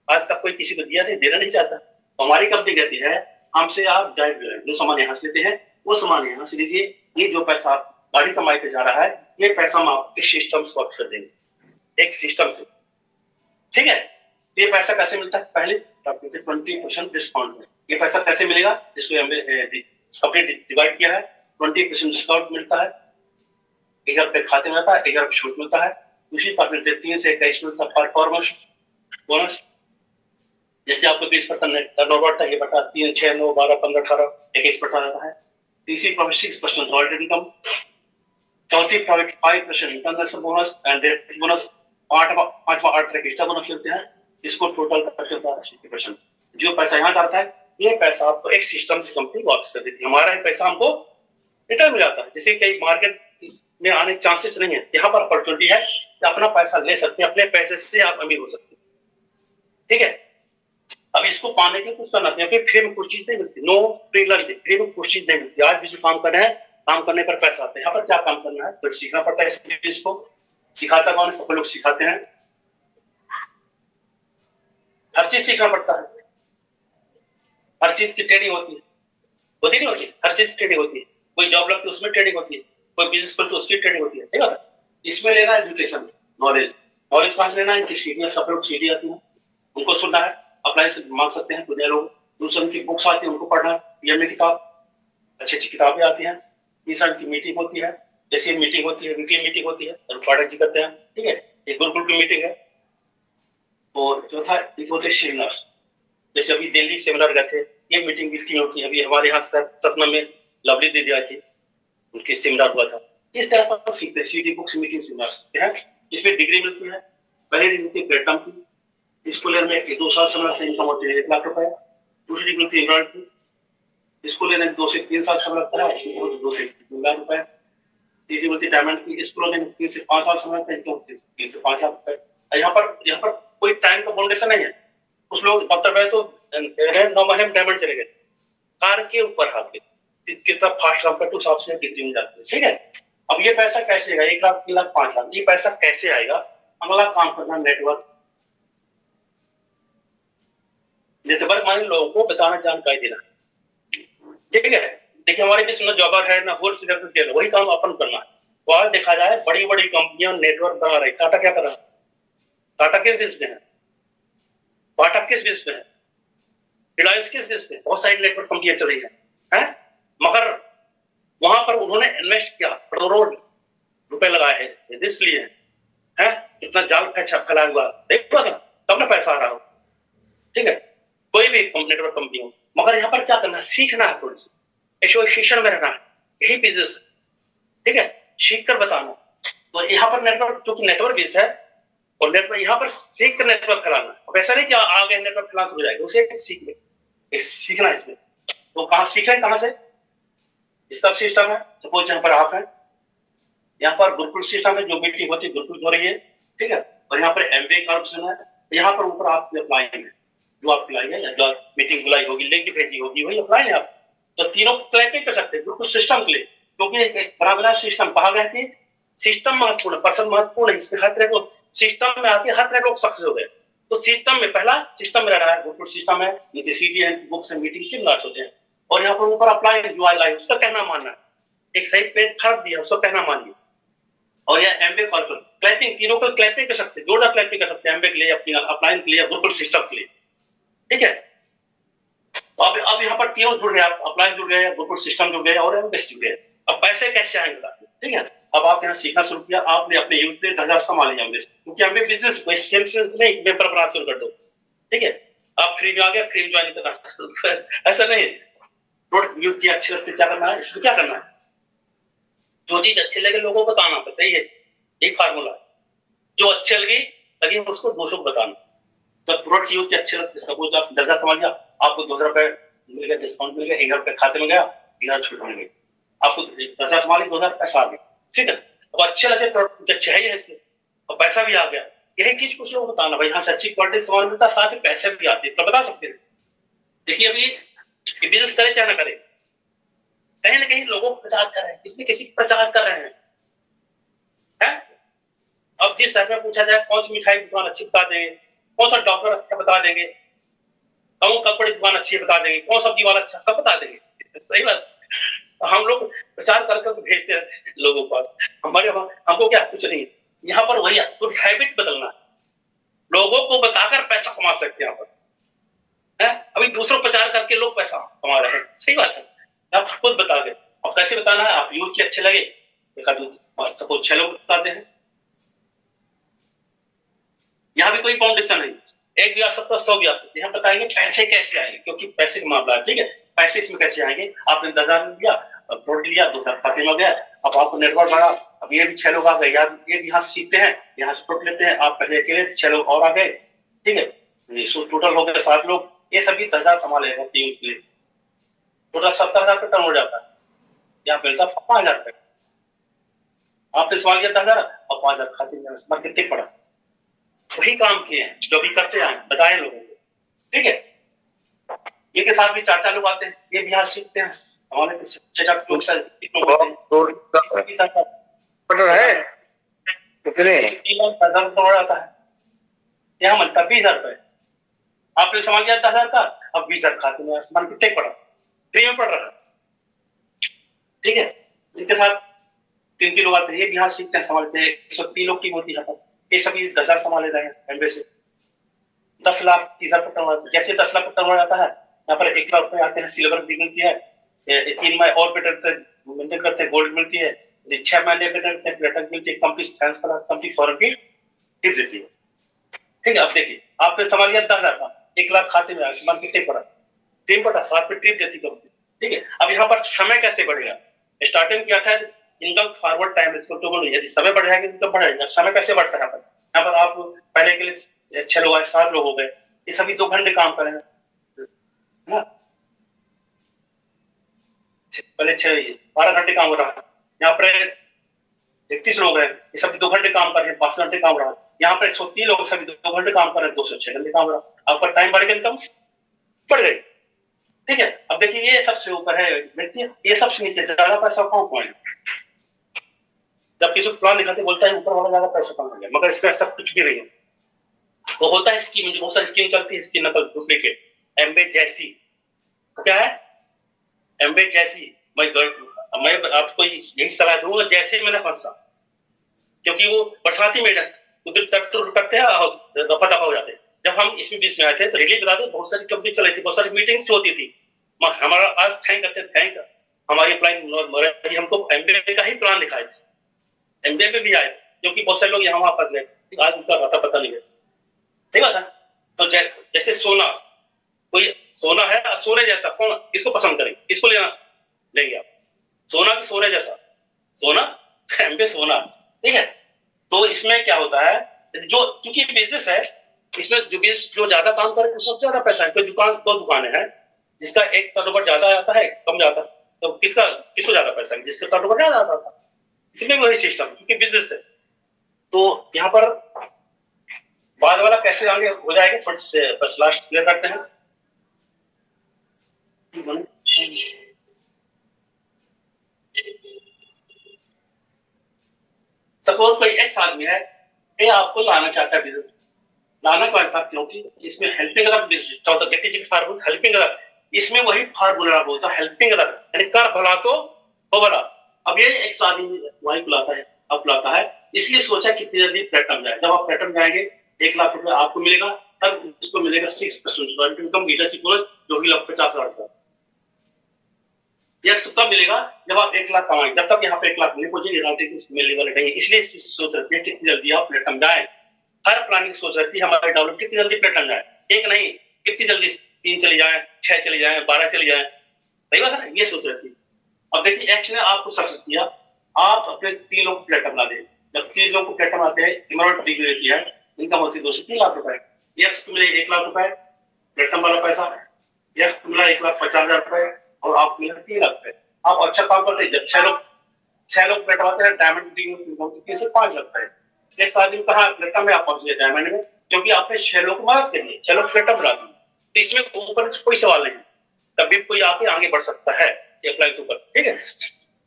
आज तक कोई किसी को दिया नहीं, देना नहीं चाहता। तो हमारी कंपनी कहती है हमसे आप डायरेक्ट जो सामान यहाँ से लेते हैं वो सामान यहाँ से लीजिए, ये जो पैसा आप गाड़ी कमाई पे जा रहा है ये पैसा हम आपको एक सिस्टम से वापस कर देंगे, एक सिस्टम से, ठीक है। ये पैसा कैसे मिलता है, पहले 20% डिस्काउंट में, ये पैसा कैसे मिलेगा, इसको हमने डिवाइड किया है, 20% डिस्काउंट मिलता है, 1,000 रुपये खाते में आता है, 1,000 रुपये छूट मिलता है, दूसरी बात मिलती है 3 से 21 मिलता है परफॉर्मेंस बोनस, जैसे आपको 20% टर्नओवर था, ये बढ़ता 3, 6, 9, 12, 15, 18, 21% आता है। तीसरी प्रॉफिट 6% रॉयल्टी इनकम, चौथी profit 5% international bonus and direct bonus, 8 तरह के एक्स्ट्रा बोनस मिलते हैं, इसको टोटल कर चलता है 60%। जो पैसा यहाँ जाता है ये पैसा आपको एक सिस्टम से कंपनी वापस कर देती है, हमारा ही पैसा हमको रिटर्न मिल जाता है, जिसे कई मार्केट में आने के चांसेस नहीं है। यहाँ पर अपॉर्चुनिटी है कि अपना पैसा ले सकते हैं, अपने पैसे से आप अमीर हो सकते हैं, ठीक है। अब इसको पाने के कुछ करना चाहिए, फ्री में कुछ चीज नहीं मिलती, नो फ्री लर्निंग, फ्री में कुछ चीज नहीं मिलती। आज भी जो काम कर रहे हैं, काम करने पर पैसा आता है, यहाँ पर क्या काम करना है तो सीखना पड़ता है, इसको सिखाता कौन है, सब लोग सिखाते हैं, हर चीज सीखना पड़ता है, हर चीज की ट्रेनिंग होती नहीं होती, हर चीज की ट्रेनिंग होती है, कोई जॉब लगती है उसमें ट्रेनिंग होती है, कोई बिजनेस खोलते उसकी ट्रेनिंग होती है, ठीक है। इसमें लेना है एजुकेशन, नॉलेज कहां से लेना है, इनकी सीढ़ियां, सब लोग सीढ़ी आती है, उनको सुनना है, अप्लाई से मांग सकते हैं दुनिया लोग, दूसरे उनकी बुक्स आती है उनको पढ़ना है, पीएमए किताब, अच्छी अच्छी किताबें आती हैं, तीसरा की मीटिंग होती है, जैसे मीटिंग होती है, वीकली मीटिंग होती है, पाठक जी करते हैं, ठीक है, एक गुरुकुल की मीटिंग है। और चौथा एक होते हैं सेमिनार, जैसे अभी दिल्ली सेमिनार गए थे, ये मीटिंग वीकली होती है, अभी हमारे यहाँ सतना में लवली दीदी आई थी, उनकी सेमिनार हुआ था। इस तरह पर सीखते सीडी बुक्स मीटिंग सेमिनार है, इसमें डिग्री मिलती है, पहली डिग्री मिलती है ग्रेटम की, इसको लेने में 2 साल सेमिनार से इनकम होती है 1 लाख रुपए, दूसरी डिग्री मिलती है एमराल्ड की, इसको लेने में 2 से 3 साल समय लगता है, 2 से 3 लाख रुपए, डिग्री मिलती है डायमंड की, इसको लेने में 3 से 5 साल समय लगता है, इनकम 3 से 5 लाख रुपए। यहाँ पर कोई टाइम का बाउंडेशन नहीं है, कुछ लोग डॉक्टर गए तो 9 महीने में डायमंड चले गए, कार के ऊपर हाथ कितना फास्ट काम करते उस आपसे डिग्री मिल जाती है, ठीक है। अब ये पैसा कैसे आएगा, 1 लाख 3 लाख 5 लाख, ये पैसा कैसे आएगा, अगला काम करना नेटवर्क माने लोगों को बताना, जानकारी देना, ठीक है। देखिए हमारे बीच में जॉबर है ना, होलसेलर, वही काम अपन करना है। वहां देखा जाए बड़ी बड़ी कंपनियां नेटवर्क बना रही, टाटा क्या कर रहा है, टाटा किस बिजनेस में है, बाटा किस बिजनेस में है, रिलायंस किस बिजनेस में, बहुत सारी नेटवर्क कंपनियां चल रही है, मगर वहां पर उन्होंने इन्वेस्ट किया, करोड़ों रुपए लगाए हैं, रिस्क लिए हैं, इतना जाल फैलाया हुआ देखो तब ना पैसा आ रहा हो। ठीक है, कोई भी नेटवर्क कंपनी हो, मगर यहाँ पर क्या करना है, सीखना है, थोड़ी सी एसोसिएशन में रहना है, यही बिजनेस है। ठीक है, सीख कर बताना। तो यहाँ पर नेटवर्क, चूंकि नेटवर्क बेस है और नेटवर्क यहाँ पर सीख कर नेटवर्क फैलाना। अब ऐसा नहीं कि आ गए नेटवर्क फैलाना हो जाएगा, उसे सीखना है इसमें। तो कहाँ सीख रहे हैं, कहाँ से, इसका सिस्टम है। सपोज यहाँ पर आप हैं, यहाँ पर गुरुकुल सिस्टम है, जो मीटिंग होती है गुरुकुल हो रही है। ठीक है, और यहाँ पर एमबीए कॉर्पोरेशन है, यहाँ पर ऊपर आप अप्लाई है, जो आप अप्लाई है या जो मीटिंग बुलाई होगी, लिंक भेजी होगी, वही अप्लाई है आप। तो तीनों क्लैपिंग कर सकते हैं गुरुकुल सिस्टम के लिए, क्योंकि एक बड़ा बड़ा सिस्टम कहा गया कि सिस्टम महत्वपूर्ण, पर्सन महत्वपूर्ण है, इसमें हर तरह को सिस्टम में आके हर तरह लोग सक्सेस हो गए। तो सिस्टम में पहला सिस्टम में रह रहा है, गुरुकुल सिस्टम है, नीति सीडी है, बुक्स है, मीटिंग से मिलाट होते हैं। और यहाँ पर ऊपर अप्लाई यूआई लाइव, उसका कहना मानना है, एक सही प्लेटफॉर्म दिया, उसको कहना मानिए। और यह एमबीए कॉर्पोरेट क्लैपिंग, तीनों को क्लैपिंग कर सकते हैं, जोरदार क्लैपिंग कर सकते हैं, एमबीए के लिए, अपनी अप्लाइन के लिए, गुरुकुल सिस्टम के लिए। ठीक है, तो अब यहाँ पर तीनों जुड़ गए, अप्लाइन जुड़ गए, गुरुकुल सिस्टम जुड़ गए और एमबीए जुड़ गए। अब पैसे कैसे आएंगे? ठीक है, अब आप यहाँ सीखना शुरू किया, आपने अपने यूथ से 10,000 संभाल लिया, क्योंकि हमें बिजनेस नहीं पेपर बनाना शुरू कर दो। ठीक है, आप फ्री में आ गया, फ्री में ज्वाइन करना ऐसा नहीं। यूथ की अच्छी लगती, क्या करना है, इसको क्या करना है, जो चीज अच्छी लगे लोगों को बताना, बस सही है, एक फार्मूला। जो अच्छे लगी उसको दूसरों को बताना। तो प्रोडक्ट यूज के अच्छे लगते, सपोज आप 10,000 समझ गया, आपको 2,000 रुपए मिल गया, डिस्काउंट मिल गया, 1,000 रुपए खाते में गया, 1,000 छूट मिल गई, आपको 10,000 संभाली, 2,000 पैसा आ गया। ठीक है, अब अच्छे लगे प्रोडक्ट, अच्छे है इसलिए, और पैसा भी आ गया। यही चीज कुछ लोग बताना, भाई यहाँ से अच्छी क्वालिटी सामान मिलता है, साथ ही पैसे भी आते हैं, तो बता सकते हैं। देखिए अभी बिजनेस करे चाहे ना करे, कहीं ना कहीं लोगों को प्रचार कर रहे हैं, किसी किसी प्रचार कर रहे हैं, है? अब जिस शहर में पूछा जाए कौन सी मिठाई की दुकान अच्छी बता देंगे, कौन सा डॉक्टर अच्छा बता देंगे, कौन कपड़े की दुकान अच्छी बता देंगे, कौन सब्जी वाला अच्छा, सब बता देंगे। सही बात, हम लोग प्रचार कर कर भेजते रहते हैं लोगों को। हमारे हमको क्या कुछ नहीं, यहाँ पर वही तो हैबिट बदलना है, लोगों को बताकर पैसा कमा सकते हैं यहाँ पर, है? अभी दूसरों प्रचार करके लोग पैसा कमा रहे हैं। सही बात है, आप खुद बता दे। अब कैसे बताना है, आप यूज के अच्छे लगे, सपोज 6 लोग बताते हैं, यहाँ भी कोई फाउंडेशन नहीं, एक भी आ सकता, 100 भी आ सकते हैं। हम बताएंगे पैसे कैसे आएंगे, क्योंकि पैसे का मामला है। ठीक है, पैसे इसमें कैसे आएंगे, आपने 10,000 लिया, प्रोडक्ट लिया, 2,000 खाते में गया, अब आपको नेटवर्क बढ़ा, अब ये भी 6 लोग आ गए, यार ये भी यहाँ सीखते हैं, यहाँ से प्रोडक्ट लेते हैं, आप पहले अकेले 6 लोग और आ गए। ठीक है, टोटल हो गए 7 लोग, ये सभी 10,000 संभालेगा यूज के लिए, टोटल 70,000 पे टर्न हो जाता है, यहाँ मिलता 5,000 रुपए। आपने सवाल किया 10,000 और 5,000 खाते में, कितने पड़ा, वही काम किए हैं जो भी करते हैं, बताए लोगों को। ठीक है, ये के साथ भी 4 लोग आते हैं, ये भी यहाँ सीखते हैं, हमारे आता है, यहाँ मिलता 20,000 रुपए। आपने सवाल किया 10,000 का, अब 20,000 खाते में, आसमान कितने पड़ा, फ्री में पड़ रहा है। ठीक है, इनके साथ 3 लोग आते हैं, ये भी यहाँ सीखते हैं, संभालते हैं, 103 लोग की होती है, ये सभी 10,000 संभाले रहे हैं एमबीए से। 10 लाख 30,000 पट्टा, जैसे 10 लाख पट्टा हो जाता है, यहाँ पर 1 लाख रुपए आते हैं, सिल्वर भी मिलती है, 3 महीने और मेंटेन करते हैं, गोल्ड मिलती है, 6 महीने प्लेटिनम मिलती है, कंपनी फॉरन की टिप देती है। ठीक है, अब देखिए आपने संभाल लिया 10,000 का, 1 लाख खाते में आया, कितने पड़ा, 3 पटा, 7 पे ट्रिप देती कंपनी। ठीक है, अब यहाँ पर समय कैसे बढ़ेगा, स्टार्टिंग क्या था, इनकम फॉरवर्ड टाइम, इसको तो बोलो, यदि समय बढ़ जाएगा इनकम बढ़ेगा। समय कैसे बढ़ता है, यहाँ पर आप पहले के लिए 6 लोग आए, 7 लोग हो गए, ये सभी 2 घंटे काम कर रहे हैं ना, पहले 12 घंटे काम हो रहा है, यहाँ पर 31 लोग हैं, ये सभी 2 घंटे काम कर रहे हैं, 5 घंटे काम हो रहा है, यहाँ पर 103 लोग सभी 2 घंटे काम कर रहे हैं, 206 घंटे काम हो रहा है, आपका टाइम बढ़ गया, इनकम बढ़ गई। ठीक है, अब देखिए ये सबसे ऊपर है व्यक्ति, ये सबसे नीचे ज्यादा पैसा कौन पॉइंट, जब किसी को प्लान दिखाते बोलता है ऊपर वाला ज्यादा पैसा कम हो गया, मगर इसका सब कुछ भी नहीं है। वो होता है स्कीम, जो बहुत सारी स्कीम चलती है, इसकी नकल डुप्लीकेट, एमबे जैसी, क्या है एमबे जैसी। मैं आपको यही सलाह दूंगा, जैसे मैंने फंसा, क्योंकि वो बरसाती मेडन उधर करते हैं, दफा दफा हो जाते हैं। जब हम इसमें बीच में आए थे तो रिलीज बता दो, बहुत सारी कंपनी चलाई थी, बहुत सारी मीटिंग्स होती थी, हमारा आज थैंक करते थैंक हमारी अप्लाई महाराज जी हमको एमबीए का ही प्लान दिखाए थे, एमबीए में भी आए, क्योंकि बहुत सारे लोग यहाँ वहां फंस गए, आज उनका पता नहीं है, ठीक है। तो जैसे सोना, कोई सोना है सोने जैसा, कौन किसको पसंद करेंगे, किसको लेना लेंगे आप, सोना की सोने जैसा, सोना एमबीए सोना, ठीक है। तो इसमें क्या होता है, जो क्योंकि बिजनेस है, इसमें जो ज्यादा काम करे उसको ज्यादा पैसा है। कोई दो दुकानें हैं, जिसका एक टर्नओवर ज्यादा आता है कम जाता है, तो किसको ज्यादा पैसा है, जिसका टर्नओवर ज्यादा आता था। इसमें वही सिस्टम, क्योंकि बिजनेस है। तो यहाँ पर बाद वाला कैसे आगे हो जाएगा, थोड़ी से बस लास्ट क्लियर करते हैं। सपोज कोई एक्स आदमी है, ये आपको लाना चाहता है बिजनेस, लाना क्यों था, क्योंकि इसमें हेल्पिंग अदर बिजनेस, चौथा गेटी जी फार्मूला हेल्पिंग अदर, इसमें वही फार्मूला बोलता है हेल्पिंग अदर, यानी कर भला तो हो भला। अब ये एक्स आदमी वही बुलाता है, अब बुलाता है, इसलिए सोचा कितनी जल्दी प्लेटम जाए। जब आप प्लेटम जाएंगे 1 लाख रुपए आपको मिलेगा, तब इसको मिलेगा 6% इनकम लीडरशिप बोनस, जो कि 50,000 का। यह कब मिलेगा, जब आप 1 लाख कमाएंगे। जब तक यहाँ पे 1 लाख नहीं पहुंचे मिलने वाले नहीं, इसलिए सोच रखते हैं कितनी जल्दी आप प्लेटम जाए। हर प्लानिंग सोच रखती है हमारे डेवलप कितनी जल्दी प्लेटम जाए, एक नहीं कितनी जल्दी 3 चली जाए, 6 चली जाए, 12 चली जाए, सही बात है ना, ये सोच रखती है। अब देखिए एक्स ने आपको सक्सेस किया, आप अपने 3 लोग प्लेटम ला दे। जब 3 लोग को प्लेटम आते हैं, इमरान ट्रिक लेती है, इनकम होती है 2 से 3 लाख रुपए। एक्स को मिले 1 लाख रुपए प्लेटम वाला पैसा, एक्स को मिला 1,50,000 रुपए और आप मिला 3 लाख रुपए। आप अच्छा काम करते हैं, जब 6 लोग प्लेटम आते हैं, डायमंड टीम से 5 लाख रुपए। एक आदमी कहा प्लेटम में आप पहुंच गए डायमंड में, क्योंकि आपने 6 लोग को मदद करी है, 6 लोग प्लेटम बना दिए। तो इसमें ऊपर कोई सवाल नहीं, कभी कोई आके आगे बढ़ सकता है अप्लाई के ऊपर, ठीक है।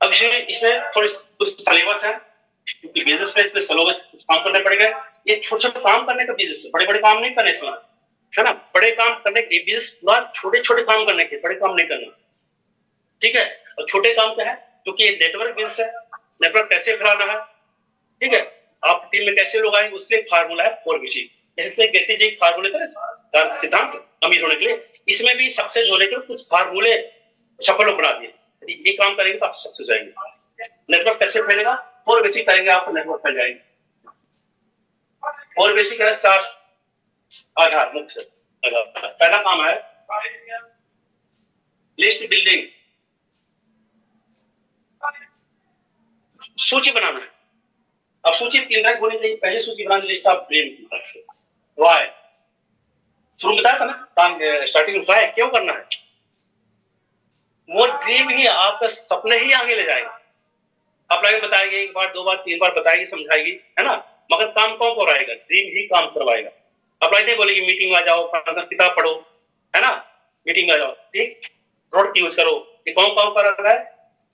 अब इसमें थोड़ी कुछ सिलेबस है, क्योंकि बिजनेस में इसमें सिलेबस कुछ काम करने पड़ेगा। ये छोटे-छोटे काम करने का बिजनेस है, बड़े-बड़े काम नहीं करने इसमें, है ना। बड़े काम करने के बिजनेस बाद छोटे-छोटे काम करने के, बड़े काम नहीं करना, ठीक है। और छोटे काम क्या है, क्योंकि ये नेटवर्क बिजनेस है, नेटवर्क कैसे फैलाना है, ठीक है। आप टीम में कैसे लोग आएंगे, उसके लिए फार्मूला है 4BC। जैसे गेटी जी फार्मूले थे ना सिद्धांत अमीर होने के लिए, इसमें भी सक्सेस होने के लिए कुछ फार्मूले सफल बना दिए। यदि ये काम करेंगे तो आप सक्सेस आएंगे। नेटवर्क कैसे फैलेगा, 4BC करेंगे आपको नेटवर्क फैल जाएंगे। 4BC का 4 आधार मुख्य आधार। पहला काम है लिस्ट बिल्डिंग, सूची बनाना है। अब सूची 3 रैंक होनी चाहिए। पहली सूची बनानी लिस्ट ऑफ ड्रीम की, वाई शुरू बताया था ना, काम स्टार्टिंग में वाई क्यों करना है। वो ड्रीम ही आपका सपने ही आगे ले जाएगा। अप्लाई बताएगी 1 बार 2 बार 3 बार बताएगी, समझाएगी, है ना, मगर काम कौन कराएगा, ड्रीम ही काम करवाएगा। अप्लाई नहीं बोलेगी मीटिंग में आ जाओ, किताब पढ़ो, है ना, मीटिंग में आ जाओ, ठीक, रोड यूज करो, ये कौन काम कर रहा है,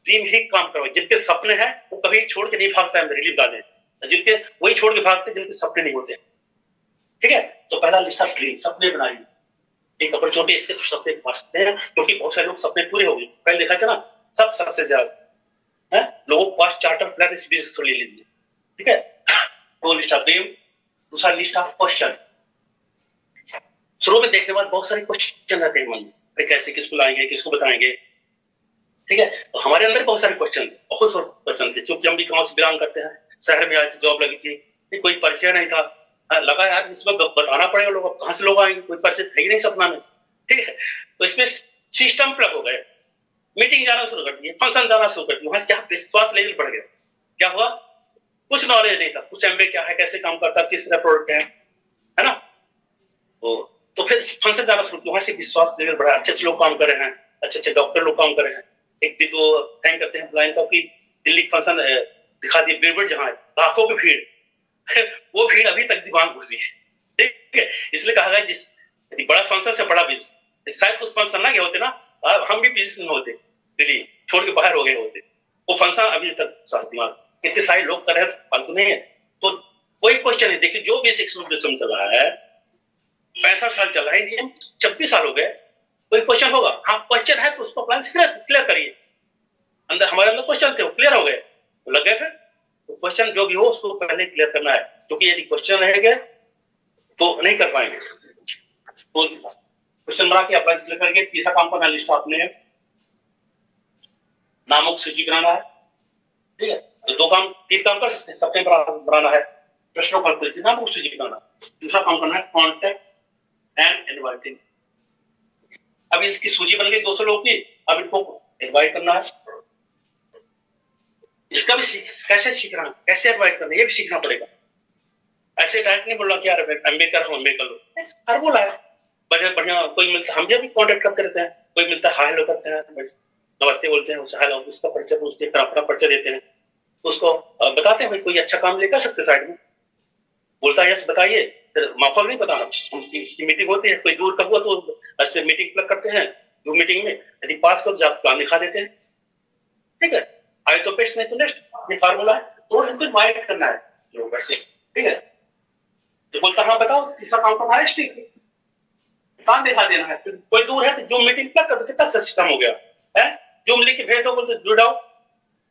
ड्रीम ही काम करवाए। जिनके सपने हैं वो कभी छोड़ के नहीं भागता है, रिलीफ डाले, जिनके वही छोड़ के भागते जिनके सपने नहीं होते, ठीक है। तो पहला लिस्ट ऑफ ड्रीम, सपने बनाइए। एक अपॉर्चुनिटी इसके सपने पा सकते हैं, क्योंकि बहुत सारे लोग सपने पूरे हो गए। पहले देखा था ना, सब सक्सेस ज्यादा है, लोगों के पास चार्टर प्लान इस बिजनेस को ले लीजिए, ठीक है। तो लिस्ट ऑफ ड्रीम। दूसरा लिस्ट ऑफ क्वेश्चन। शुरू में देखने के बाद बहुत सारे क्वेश्चन रहते हैं मन में, कैसे किसको लाएंगे, किसको बताएंगे, ठीक है। तो हमारे अंदर बहुत सारे क्वेश्चन थे, बहुत सारे क्वेश्चन थे, क्योंकि हम भी गांव से बिलोंग करते हैं, शहर में आए थे, जॉब लगी थी, कोई परिचय नहीं था, लगा यार इसमें बताना पड़ेगा, लोग अब कहां से लोग आएंगे, कोई परिचय है ही नहीं सपना में, ठीक है। तो इसमें सिस्टम प्लग हो गए, मीटिंग जाना शुरू कर दिए, फंक्शन जाना शुरू कर दिया, वहां से क्या विश्वास लेवल बढ़ गया। क्या हुआ, कुछ नॉलेज नहीं था, कुछ एमबीए क्या है, कैसे काम करता, किस तरह प्रोडक्ट है ना। तो फिर फंक्शन जाना शुरू किया, वहां से विश्वास लेवल बढ़ा, अच्छे लोग काम कर रहे हैं, अच्छे डॉक्टर लोग काम कर रहे हैं। एक दिन तो थैंक करते हैं लाइन का कि दिल्ली फंक्शन दिखा दिए, भीड़ जहां है, लाखों की भीड़ वो भीड़ अभी तक दिमाग घुसी है, ठीक है। इसलिए कहा गया जिस बड़ा फंक्शन से बड़ा बिजनेस, शायद उस फंक्शन ना गए होते ना, हम भी बिजनेस में होते, दिल्ली छोड़ के बाहर हो गए होते। वो फंक्शन अभी तक साथ दिमाग, इतने सारे लोग कर रहे हैं, फालतू नहीं है। तो कोई क्वेश्चन नहीं, देखिए जो भी सिस्टम चल रहा है, 65 साल चल रहा है, इंडिया में 26 साल हो गए, कोई क्वेश्चन होगा, हाँ क्वेश्चन है तो उसको प्लान क्लियर करिए। अंदर हमारे अंदर क्वेश्चन थे, वो क्लियर हो गए, तो लग गए। फिर तो क्वेश्चन जो भी हो उसको पहले क्लियर करना है, क्योंकि यदि क्वेश्चन रहेंगे तो नहीं कर पाएंगे। तो क्वेश्चन बना के अप्लाई क्लियर करके तीसरा काम करना लिस्ट आपने नामक सूची बनाना है, ठीक है। तो 3 काम कर सकते हैं, सबके बनाना है, प्रश्नों का नामक सूची बनाना। दूसरा काम करना है कॉन्टेक्ट एंड इनवाइटिंग। अब इसकी सूची बन गई 200 लोगों की, अब इनको इनवाइट करना है। इसका भी कैसे सीखना, कैसे इनवाइट करना, ये भी सीखना पड़ेगा। ऐसे डायरेक्ट नहीं बोलना कि यार एमबीए कर रहा हूं, एमबीए कर लो, हर बोला है बढ़िया। कोई मिलता, हम भी कांटेक्ट करते रहते हैं, कोई मिलता है हाय हेलो करते हैं, नमस्ते बोलते हैं, उससे हेलो, उसका परिचय पूछते हैं, अपना परिचय देते हैं, उसको बताते हैं भाई कोई अच्छा काम लेकर सकते साइड में, बोलता है यस बताइए, फिर माफल नहीं बताना। उसकी मीटिंग होती है, कोई दूर का हुआ तो अच्छे मीटिंग प्लग करते हैं, जो मीटिंग में यदि पास कर जाओ प्लान दिखा देते हैं, ठीक है। आए तो बेस्ट, नहीं तो नेक्स्ट, ये फार्मूला है। तो इनको इनवाइट करना है लोग ऐसे, ठीक है। तो बोलता हाँ बताओ, तीसरा काम करना है स्टिक, काम दिखा देना है। कोई दूर है तो जूम मीटिंग प्लग कर दो, कितना सिस्टम हो गया है। जूम लिंक भेज दो, बोलते जुड़ जाओ,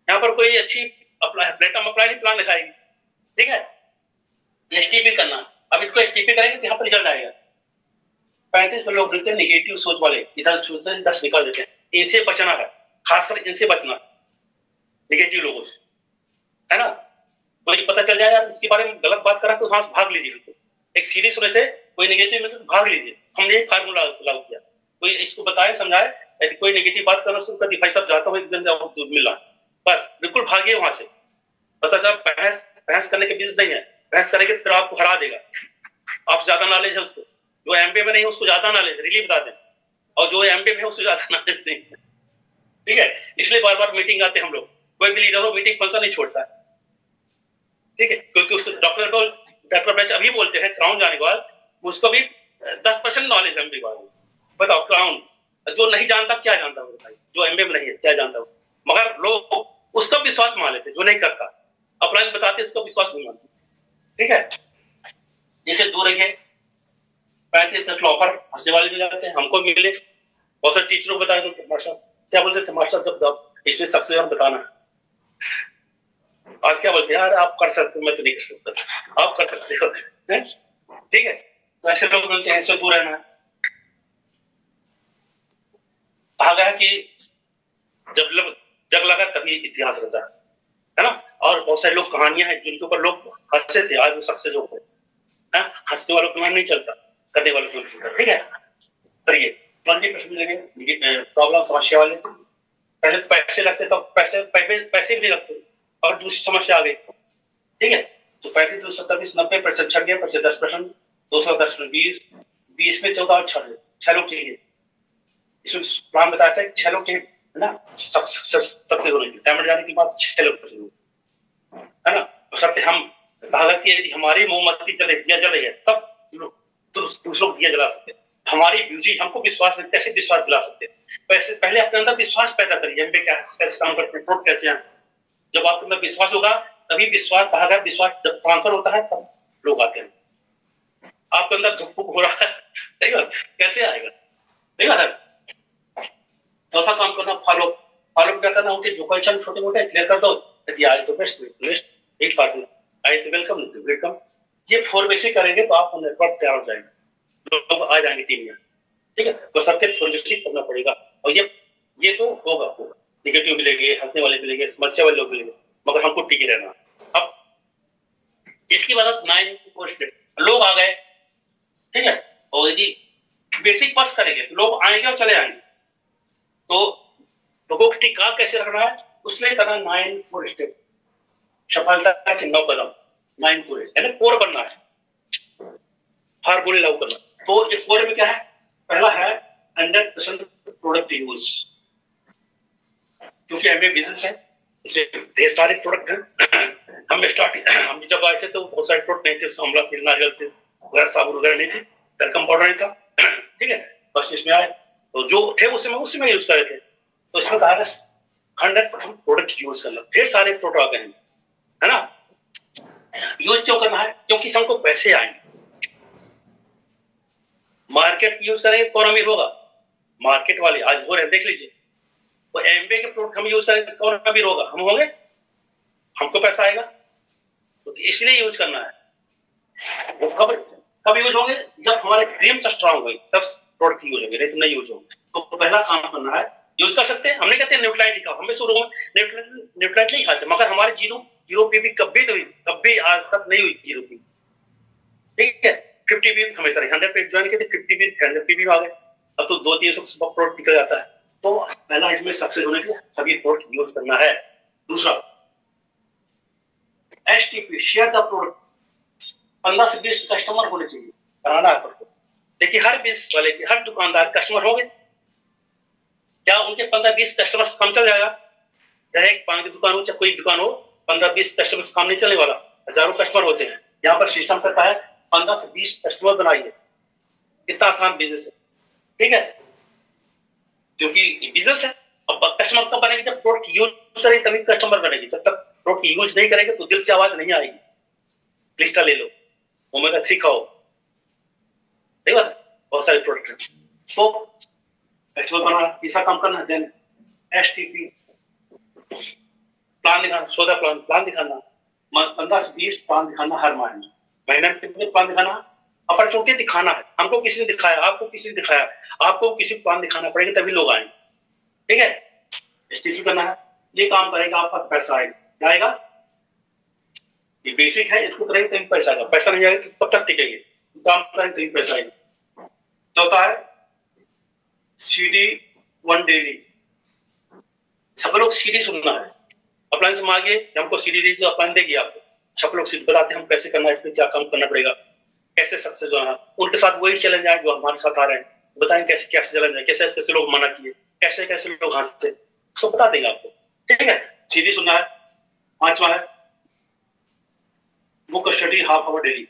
यहाँ पर कोई अच्छी प्लेटफॉर्म अप्लाई प्लान दिखाएगी, ठीक है। एसटीपी करना, अब इसको एसटीपी करेंगे तो यहाँ पर रिजल्ट आएगा। 35 लोग मिलते हैं निगेटिव सोच वाले, इधर सोचते 10 निकाल देते हैं, इनसे बचना है, खासकर इनसे बचना, निगेटिव लोगों से, है ना। कोई पता चल जाए यार इसके बारे में गलत बात करा तो वहां भाग लीजिए, एक सीरियस होने से कोई नेगेटिव में तो भाग लीजिए। हमने एक फार्मूला लागू किया, कोई इसको बताए समझाए, यदि कोई नेगेटिव बात करना शुरू कर दी, भाई सब जाता हूँ एग्जाम दूध मिल रहा, बस बिल्कुल भागिए वहां से। पता चला बहस करने के बीच नहीं है, बहस करेंगे फिर आपको हरा देगा। आप ज्यादा नॉलेज है उसको, जो एमबीए में नहीं है उसको ज्यादा नॉलेज, रिलीफ बता दें, और जो एमबीए में है उसको ज्यादा नॉलेज नहीं, ठीक है। इसलिए बार बार मीटिंग आते हम लोग, कोई भी लीडर हो मीटिंग फंक्शन नहीं छोड़ता है, ठीक है। क्योंकि उसको डॉक्टर बैच अभी बोलते हैं क्राउन जाने के बाद उसको भी 10% नॉलेज एमबीए के बारे में। बताओ क्राउन जो नहीं जानता क्या जानता है भाई, जो एमबीए में नहीं है क्या जानता है, मगर लोग उसका विश्वास मान लेते, जो नहीं करता अपना बताते उसका विश्वास नहीं मानते, ठीक है। इसे दूर रहिए। 35 ऑफर हंसने वाले भी जाते हैं, हमको मिले, बहुत सारे टीचरों को बताया तो मास्टर क्या बोलते थे, मास्टर जब इसमें सक्सेस और बताना, आज क्या बोलते हैं यार आप कर सकते हो, मैं तो नहीं कर सकता, आप कर सकते हो, ठीक है। तो ऐसे लोग मिलते हैं, ऐसे दूर रहना। कहा गया कि जब जग लगा तभी इतिहास रचा, है ना। और बहुत सारे लोग कहानियां हैं जिनके ऊपर लोग हंसते थे, आज वो सक्सेस हो गए। हंसने वालों का नहीं चलता, करने वालों को चलता, ठीक है। करिए 20% मिलेंगे प्रॉब्लम समस्या वाले। पहले तो पैसे लगते, तो पैसे भी नहीं लगते, और दूसरी समस्या आ गई, ठीक है। तो 35 2 27 90% छट गया, 10%, 210 20 में 14 और 6 लोग चाहिए। इसमें प्लान बताया था 6 लोग चाहिए, है ना, सक्सेस होने के डायमंड जाने के बाद 6 लोग चाहिए, है ना। तो सबसे हम कहा कि यदि हमारी मोमबत्ती जले, दिया जले है, तब दूसरों को दिया जला सकते हैं। हमारी ब्यूटी हमको विश्वास में कैसे विश्वास दिला सकते हैं, पहले अपने अंदर विश्वास पैदा करिए, एमबीए कैसे काम करते हैं, प्रोडक्ट कैसे हैं। जब आपके अंदर विश्वास होगा तभी विश्वास, कहा गया विश्वास जब ट्रांसफर होता है तब लोग आते हैं। आपके अंदर धुक हो रहा है, ठीक है, कैसे आएगा, ठीक है सर। चौथा काम करना फॉलो क्या करना, उनके जो क्वेश्चन छोटे मोटे क्लियर कर दो, यदि आए तो बेस्ट, एक पार्टनर आए तो वेलकम, नहीं तो वेलकम। ये 4 बेसिक करेंगे तो आपको नेटवर्क तैयार हो जाएगा, लोग आ जाएंगे टीम में, ठीक है। तो सबके 4 बेसिक करना पड़ेगा, और ये तो होगा, निगेटिव मिलेंगे, हंसने वाले मिलेंगे, समस्या वाले लोग मिलेंगे, मगर हमको टिके रहना। अब इसकी बाद 9 पोस्ट लोग आ गए, ठीक है। और यदि बेसिक पास करेंगे तो लोग आएंगे और चले आएंगे, तो लोगों को टिका कैसे रखना है, उसमें करना 9 4 स्टेप, सफलता के 9 कदम, 9 पूरे, यानी 4 बनना है, फार्मूले लागू करना। तो इस 4 में क्या है, पहला है 100% प्रोडक्ट यूज, क्योंकि हमें बिजनेस है, इसलिए ढेर सारे प्रोडक्ट हैं। हम जब आए थे तो बहुत सारे प्रोडक्ट नहीं थे, आंवला तेल, नारियल तेल वगैरह, साबुन वगैरह नहीं थे, टलकम पाउडर नहीं था, ठीक है। बस इसमें आए तो जो थे उसी में यूज कर रहे थे। तो इसमें कहा 100% प्रोडक्ट यूज करना, ढेर सारे प्रोडक्ट आ गए हैं, है ना। यूज क्यों करना है, क्योंकि हमको पैसे आएंगे, मार्केट यूज करेंगे कौन अमीर होगा, मार्केट वाले आज हो रहे हैं, देख लीजिए। वो एमबीए के प्रोडक्ट हम यूज करेंगे कौन अमीर होगा, हम होंगे, हमको पैसा आएगा, तो इसलिए यूज करना है। वो कब यूज होंगे, जब हमारे ड्रीम्स स्ट्रांग होंगे, तब प्रोडक्ट यूज होंगे, नहीं तो नहीं यूज होंगे। तो पहला काम करना है यूज कर सकते हैं। हमने कहते हैं न्यूट्रलाइट दिखाओ, हमें शुरू में न्यूट्रलाइट नहीं खाते, मगर हमारे जीरो पीवी कभी आज तक नहीं हुई जीरो पीवी। ठीक है, 50 पीवी हमेशा रही, 100 पे ज्वाइन किए थे, 50 पीवी 100 पीवी आ गए, अब तो 200-300 प्रोडक्ट निकल जाता है। तो पहला इसमें सक्सेस होने के लिए सभी प्रोडक्ट यूज करना है। दूसरा एसटीपी, शेयर द प्रोडक्ट, 15 से 20 कस्टमर होने चाहिए, बनाना है प्रोडक्ट। देखिए हर बिजनेस वाले के, हर दुकानदार कस्टमर होंगे, क्या उनके 15-20 कस्टमर कम चल जाएगा? चाहे एक पान की दुकान हो चाहे कोई दुकान हो, 15-20 कस्टमर काम नहीं चलने वाला, हजारों कस्टमर होते हैं। यहाँ पर सिस्टम करता है 15 से 20 कस्टमर बनाइए, कितना आसान बिजनेस है। ठीक है, क्योंकि बिजनेस है। अब कस्टमर कब बनेगी? जब प्रोडक्ट यूज करेंगे तभी कस्टमर बनेगी, जब तक प्रोडक्ट यूज नहीं करेंगे तो दिल से आवाज नहीं आएगी। क्लिस्टा ले लो, ओमेगा 3 खाओ, सही बात है, बहुत सारे प्रोडक्ट हैं। तो कस्टमर बनाना, तीसरा काम करना, देन एसटीपी प्लान दिखाना, 14 प्लान दिखाना, 15 से 20 प्लान दिखाना हर महीने में कितने प्लान दिखाना, अपॉर्चुनिटी दिखाना है। हमको किसी ने दिखाया, आपको किसी ने दिखाया, आपको किसी प्लान दिखाना पड़ेगा तभी लोग आएंगे। ठीक है, एसटीपी करना है, ये काम करेगा आपका पैसा आएगा। क्या आएगा? ये बेसिक है, इसको करेंगे तभी पैसा आएगा, पैसा नहीं आएगा तो कब तक टिकेंगे? काम करेंगे तभी पैसा आएगा। चौथा है CD 1 डेली, सब लोग सीडी सुनना है। अपलाइन से मांगे, हमको सीडी दीजिए, अपलाइन देगी आपको। सब लोग सीडी बताते हैं हम कैसे करना है, इसमें क्या काम करना पड़ेगा, कैसे सक्सेस होना है। उनके साथ वही चैलेंज आए जो हमारे साथ आ रहे हैं, बताएं कैसे कैसे चैलेंज है, कैसे कैसे लोग मना किए, कैसे कैसे लोग हंसते, सब बता देंगे आपको। ठीक है, सीडी सुनना है। पांचवा है book study half hour daily,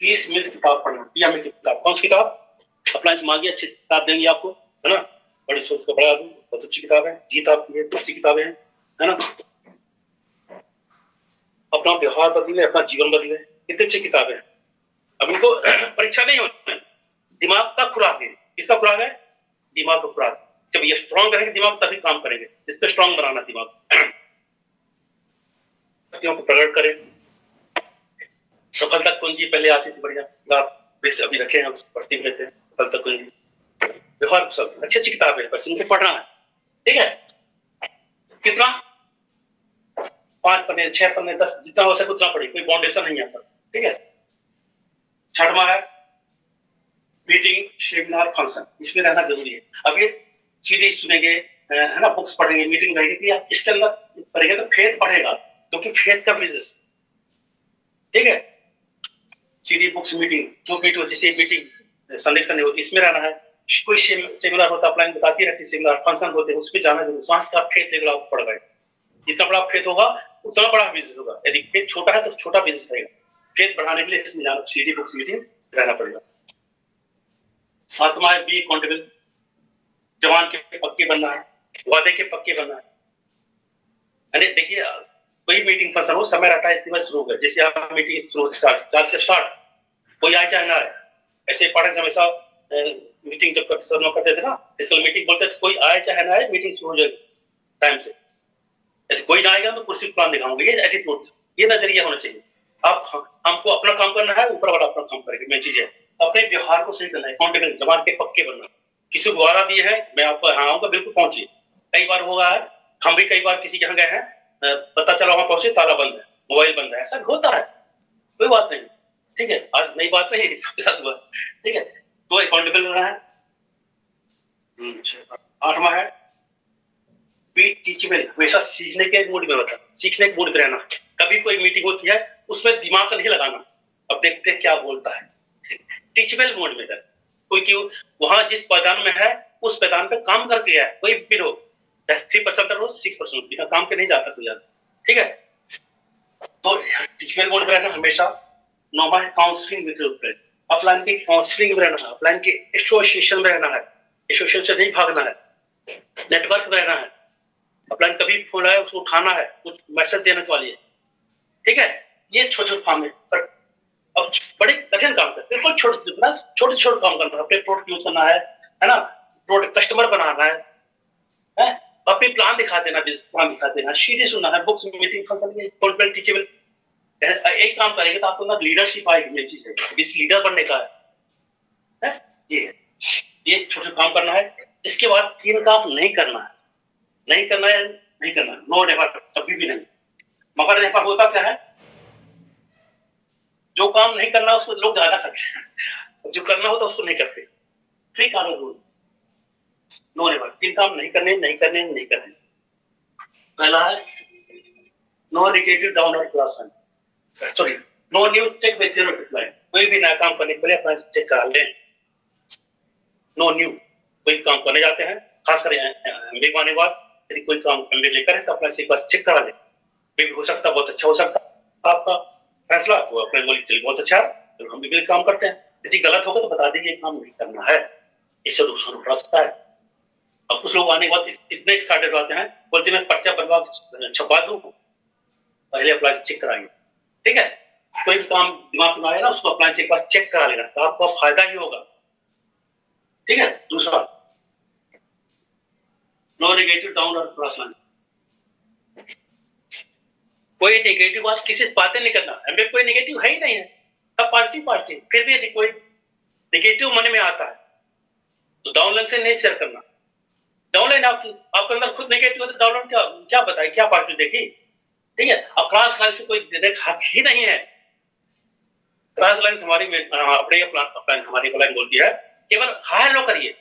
30 minute किताब पढ़ना, या में किताब, कौन सी किताब? अपलाइन से मांगिए, अच्छी किताब देंगे आपको, है ना। बड़ी सोच का बड़ा आदमी, बहुत अच्छी किताब है, जीत आपकी है, अच्छी किताबें हैं, है ना। अपना व्यवहार बदले, अपना जीवन बदले, कितनी अच्छी किताबें हैं। अब इनको परीक्षा नहीं होती, दिमाग का खुराक है। किसका खुराक है? दिमाग का खुराक। जब ये स्ट्रांग रहेंगे दिमाग तभी काम करेंगे, इसको स्ट्रांग बनाना दिमाग। को प्रकट करें, सफलता कुंजी पहले आती थी, बढ़िया वैसे अभी रखे हैं, पढ़ती भी रहते हैं। सफलता कुंजी, व्यवहार कुशल, अच्छी अच्छी किताब है, बस इनको पढ़ना है। ठीक है, कितना? 5 पन्ने, 6 पन्ने, 10, जितना हो सके उतना पढ़िए, कोई बाउंडेशन नहीं है पर। ठीक है, छठवां है मीटिंग, सेमिनार, फंक्शन, इसमें रहना जरूरी है। अब ये सीडी सुनेंगे, है ना, बुक्स पढ़ेंगे, मीटिंग रहेगी, तो इसके अंदर पढ़ेंगे तो फेथ बढ़ेगा, क्योंकि फेथ का बिजनेस। ठीक है, सीडी बुक्स मीटिंग, जो मीटिंग होती है, मीटिंग संडे संडे होती है, इसमें रहना है। कोई सेमिनार होता है, अपलाइन बताती रहती है, सेमिनार फंक्शन होते हैं, उसमें जाना जरूर। सांस का फेथ लेवल आपको पड़ गए, जितना बड़ा फेथ होगा उतना बड़ा बिजनेस होगा। यदि फेथ छोटा है तो छोटा बिजनेस रहेगा। फेथ बढ़ाने के लिए इसमें जाना, सीडी बुक्स मीटिंग रहना पड़ेगा। सातवां है बी अकाउंटेबल, जवान के पक्के बनना है, वादे के पक्के बनना है। अरे देखिए, कोई मीटिंग फंक्शन हो, समय रहता है, इसके बाद शुरू हो गया। जैसे आप मीटिंग शुरू 4 से स्टार्ट, कोई आए चाहे ना आए, ऐसे पढ़े हमेशा मीटिंग जब करते थे ना, इसलिए मीटिंग बोलते थे, कोई आए चाहे ना आए मीटिंग शुरू हो जाएगी टाइम से। कोई ना आएगा तो कुर्सी प्लान दिखाऊंगा, ये एटीट्यूड, ये नजरिया होना चाहिए। आप हमको अपना काम करना है, ऊपर वाला अपना काम करेगा। मेन चीज है अपने व्यवहार को सही करना है, अकाउंटेबल, जवान के पक्के बनना। किसी को द्वारा दिए है, मैं आपको यहाँ आऊंगा, बिल्कुल पहुंचिए। कई बार होगा है, हम भी कई बार किसी के यहाँ गए हैं, पता चला वहां पहुंचे ताला बंद है, मोबाइल बंद है, ऐसा होता है, कोई बात नहीं। ठीक है, आज नई बात नहीं, सबके साथ हुआ। ठीक है, तो अकाउंटेबल रहना है। 8वां है बी टीचेबल, हमेशा सीखने के मूड में रहना, सीखने के मूड में रहना। कभी कोई मीटिंग होती है, उसमें दिमाग नहीं लगाना, अब देखते हैं क्या बोलता है। टीचेबल मोड में रहना, कोई क्यों वहां जिस मैदान में है उस मैदान पे काम करके है, कोई भी हो, 3% हो, 6% बिना काम के नहीं जाता कोई ज्यादा। ठीक है, तो टीचेबल मोड में रहना हमेशा। 9वां है counselling with your friend, upline की काउंसलिंग में रहना है, अपलाइन के एसोसिएशन में रहना है, एसोसिएशन से नहीं भागना है, नेटवर्क में रहना है। अपलाइन कभी फोन आया उसको उठाना है, कुछ मैसेज देने वाली है। ठीक है, ये छोटे छोटे काम है, पर अब बड़े कठिन काम है, बिल्कुल छोटे छोटे काम करना है। अपने प्रोडक्ट यूज करना है ना, प्रोडक्ट कस्टमर बनाना है, अपनी प्लान दिखा देना, बिजनेस प्लान दिखा देना, सीधी सुनना है, books meeting function, content teachable. एक काम करेंगे तो आपको ना लीडरशिप आएगी। मेरी चीज है, इस लीडर बनने का है, ये छोटे काम करना है। इसके बाद 3 काम नहीं करना है, नहीं करना है, नहीं करना, नो नेवर, कभी भी नहीं। मगर यहाँ पर होता क्या है, जो काम नहीं करना उसको लोग ज्यादा करते हैं, जो करना होता उसको नहीं करते। 3 कार्डिनल रूल, नो नेवर, 3 काम नहीं करने, नहीं करने, नहीं करने। पहला है नो नेगेटिव डाउन और class one, sorry, no new check with zero deploy. कोई भी नया काम करने के पहले अपना चेक करा लें। नो न्यू, कोई काम करने जाते हैं, खासकर एमबीए आने के बाद यदि कोई काम एमबीए लेकर है तो अपना एक बार चेक करा लें। भी हो सकता है बहुत अच्छा हो सकता है आपका फैसला, तो अपने बोली चलिए बहुत अच्छा है, तो हम भी काम करते हैं। यदि गलत होगा तो बता दीजिए काम नहीं करना है, इससे नुकसान उठा सकता है। अब कुछ लोग आने के बाद इतने एक्साइटेड रहते हैं, बोलते मैं पर्चा बनवा छपा दूं, पहले अप्लाई से चेक कराएंगे। ठीक है, कोई भी काम दिमाग में आए ना उसको अप्लाई से एक बार चेक करा लेना, तो आपको फायदा ही होगा। ठीक है, दूसरा नो नेगेटिव डाउन और क्रॉस लाइन। कोई नेगेटिव बात किसी से बातें नहीं करना, हमें कोई नेगेटिव है ही नहीं है, सब पॉजिटिव। फिर भी यदि कोई नेगेटिव मन में आता है तो डाउनलाइन से नहीं शेयर करना। डाउनलाइन आपके अंदर खुद नेगेटिव हो तो डाउनलाइन क्या बताए, क्या पॉजिटिव देखी। ठीक है, अब क्रॉस लाइन से कोई डायरेक्ट हक ही नहीं है। क्रॉस लाइन हमारी अपने हमारी लाइन बोलती है केवल हाय हेलो करिए,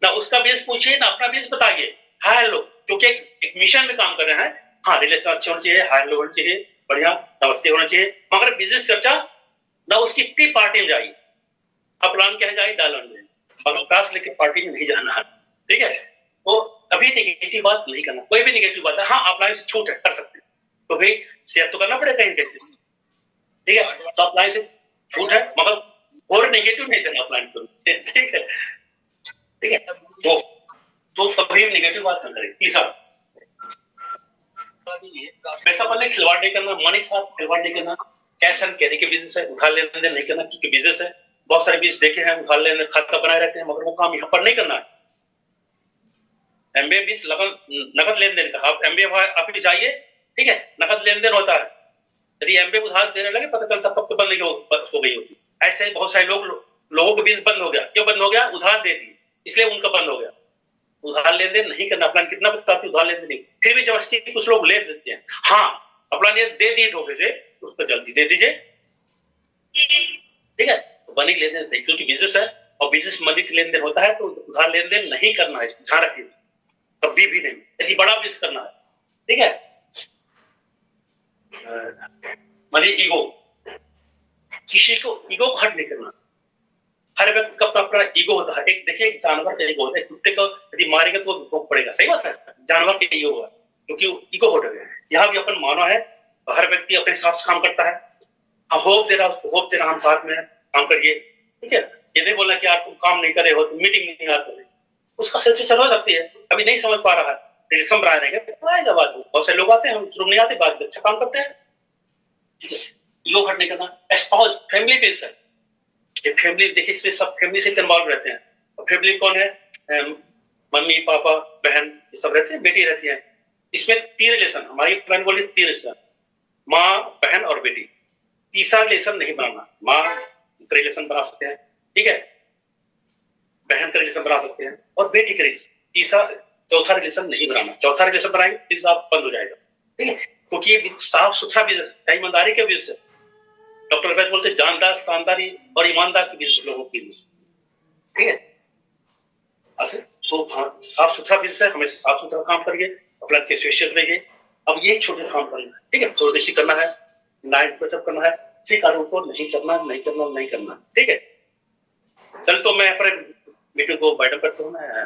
ना उसका बेस पूछिए ना अपना बेस बताइए, हाय हेलो, क्योंकि एक मिशन में काम कर रहे हैं। हाँ, रिलेशन अच्छे होना चाहिए, हाई लेवल चाहिए, बढ़िया नमस्ते होना चाहिए, मगर बिजनेस चर्चा ना उसकी इतनी पार्टी में जाइए। अब प्लान क्या है, जाइए डायलॉग में, मगर क्लास लेके पार्टी में नहीं जाना है। ठीक है, तो कभी नेगेटिव बात नहीं करना, कोई भी नेगेटिव बात है, हाँ अपलाइन से छूट है कर सकते हैं, तो भाई शेयर तो करना पड़ेगा कहीं कैसे। ठीक है, तो अपलाइन से छूट है, मगर और नेगेटिव नहीं देना अपलाइन को। ठीक है, ठीक है, तो कभी नेगेटिव बात न करें। तीसरा, पैसा पहले खिलवाड़ नहीं करना, मनी के साथ खिलवाड़ नहीं करना। कैश एंड कैरी के बिजनेस है, उधार लेन देन नहीं करना, क्योंकि बिजनेस है। बहुत सारे बिजनेस देखे हैं उधार लेन देन खाता बनाए रहते हैं, मगर वो काम यहाँ पर नहीं करना है। एमबीए बीस नकद लेन देन का, आप एमबीए आप ही जाइए, ठीक है, नकद लेन देन होता है। यदि एमबीए उधार देने लगे पता चलता कब तो बंद हो गई होती। ऐसे बहुत सारे लोगों के बीच बंद हो गया। क्यों बंद हो गया? उधार दे दी, इसलिए उनका बंद हो गया। उधार लेन देन नहीं करना, प्लान कितना बताती उधार लेन देन नहीं, फिर भी जबरदस्ती कुछ लोग ले देते हैं। हाँ, अपना दे दी धोखे से, उसको जल्दी दे दीजिए। ठीक है, मनी लेन देन सही, क्योंकि बिजनेस है और बिजनेस मनी का लेन देन होता है, तो उधार लेन देन नहीं करना है, ध्यान रखिए, कभी भी नहीं। यदि बड़ा बिजनेस करना है, ठीक है, मनी ईगो, किसी को ईगो को हट नहीं करना। हर व्यक्ति का अपना अपना ईगो होता है। एक देखिए, जानवर का ईगो होता है, कुत्ते को यदि मारेगा तो भोग पड़ेगा, सही बात है, जानवर का ईगो है, क्योंकि ईगो हो गया। यहाँ भी अपन मानव है, हर व्यक्ति अपने हिसाब से काम करता है। होप दे रहा, उसको होप दे रहा, हम साथ में काम करिए। ठीक है, ये नहीं बोलना कि यार तुम काम नहीं करे हो, तुम मीटिंग नहीं आते, उसका सिचुएशन हो सकती है, अभी नहीं समझ पा रहा है, समझ रहेगा तो आएगा बाद में। बहुत से लोग आते हैं, शुरू नहीं आते, बाद में अच्छा काम करते हैं। ठीक है, ईगो हट नहीं करना। स्पाउस, फैमिली बेस है, फैमिली देखिए, इसमें सब फैमिली से इन्वॉल्व रहते हैं। और फैमिली कौन है? मम्मी पापा बहन ये सब रहते हैं, बेटी रहती है। इसमें 3 रिलेशन, हमारी प्लान बोली 3 रिलेशन, माँ बहन और बेटी। तीसरा रिलेशन नहीं बनाना। माँ का रिलेशन बना सकते हैं, ठीक है, बहन का रिलेशन बना सकते हैं, और बेटी का रिलेशन, चौथा रिलेशन नहीं बनाना। चौथा रिलेशन बनाएंगे बिजनेस आप बंद हो जाएगा। ठीक है, क्योंकि ये साफ सुथरा बिजनेस, ईमानदारी का बिजनेस। डॉक्टर वैद्य बोलते जानदार, शानदारी और ईमानदार के बीच लोगों की बिजनेस। ठीक है, तो साफ सुथरा बिजनेस है, हमेशा साफ सुथरा काम करिए, अपना कैसे रहिए। अब ये छोटे काम करना है, ठीक है, थोड़ा देसी करना है, नाइट पे करना है, ठीक है, उनको नहीं करना, नहीं करना, नहीं करना। ठीक है, चल तो मैं अपने मीटिंग को वाइंड अप करता हूँ। मैं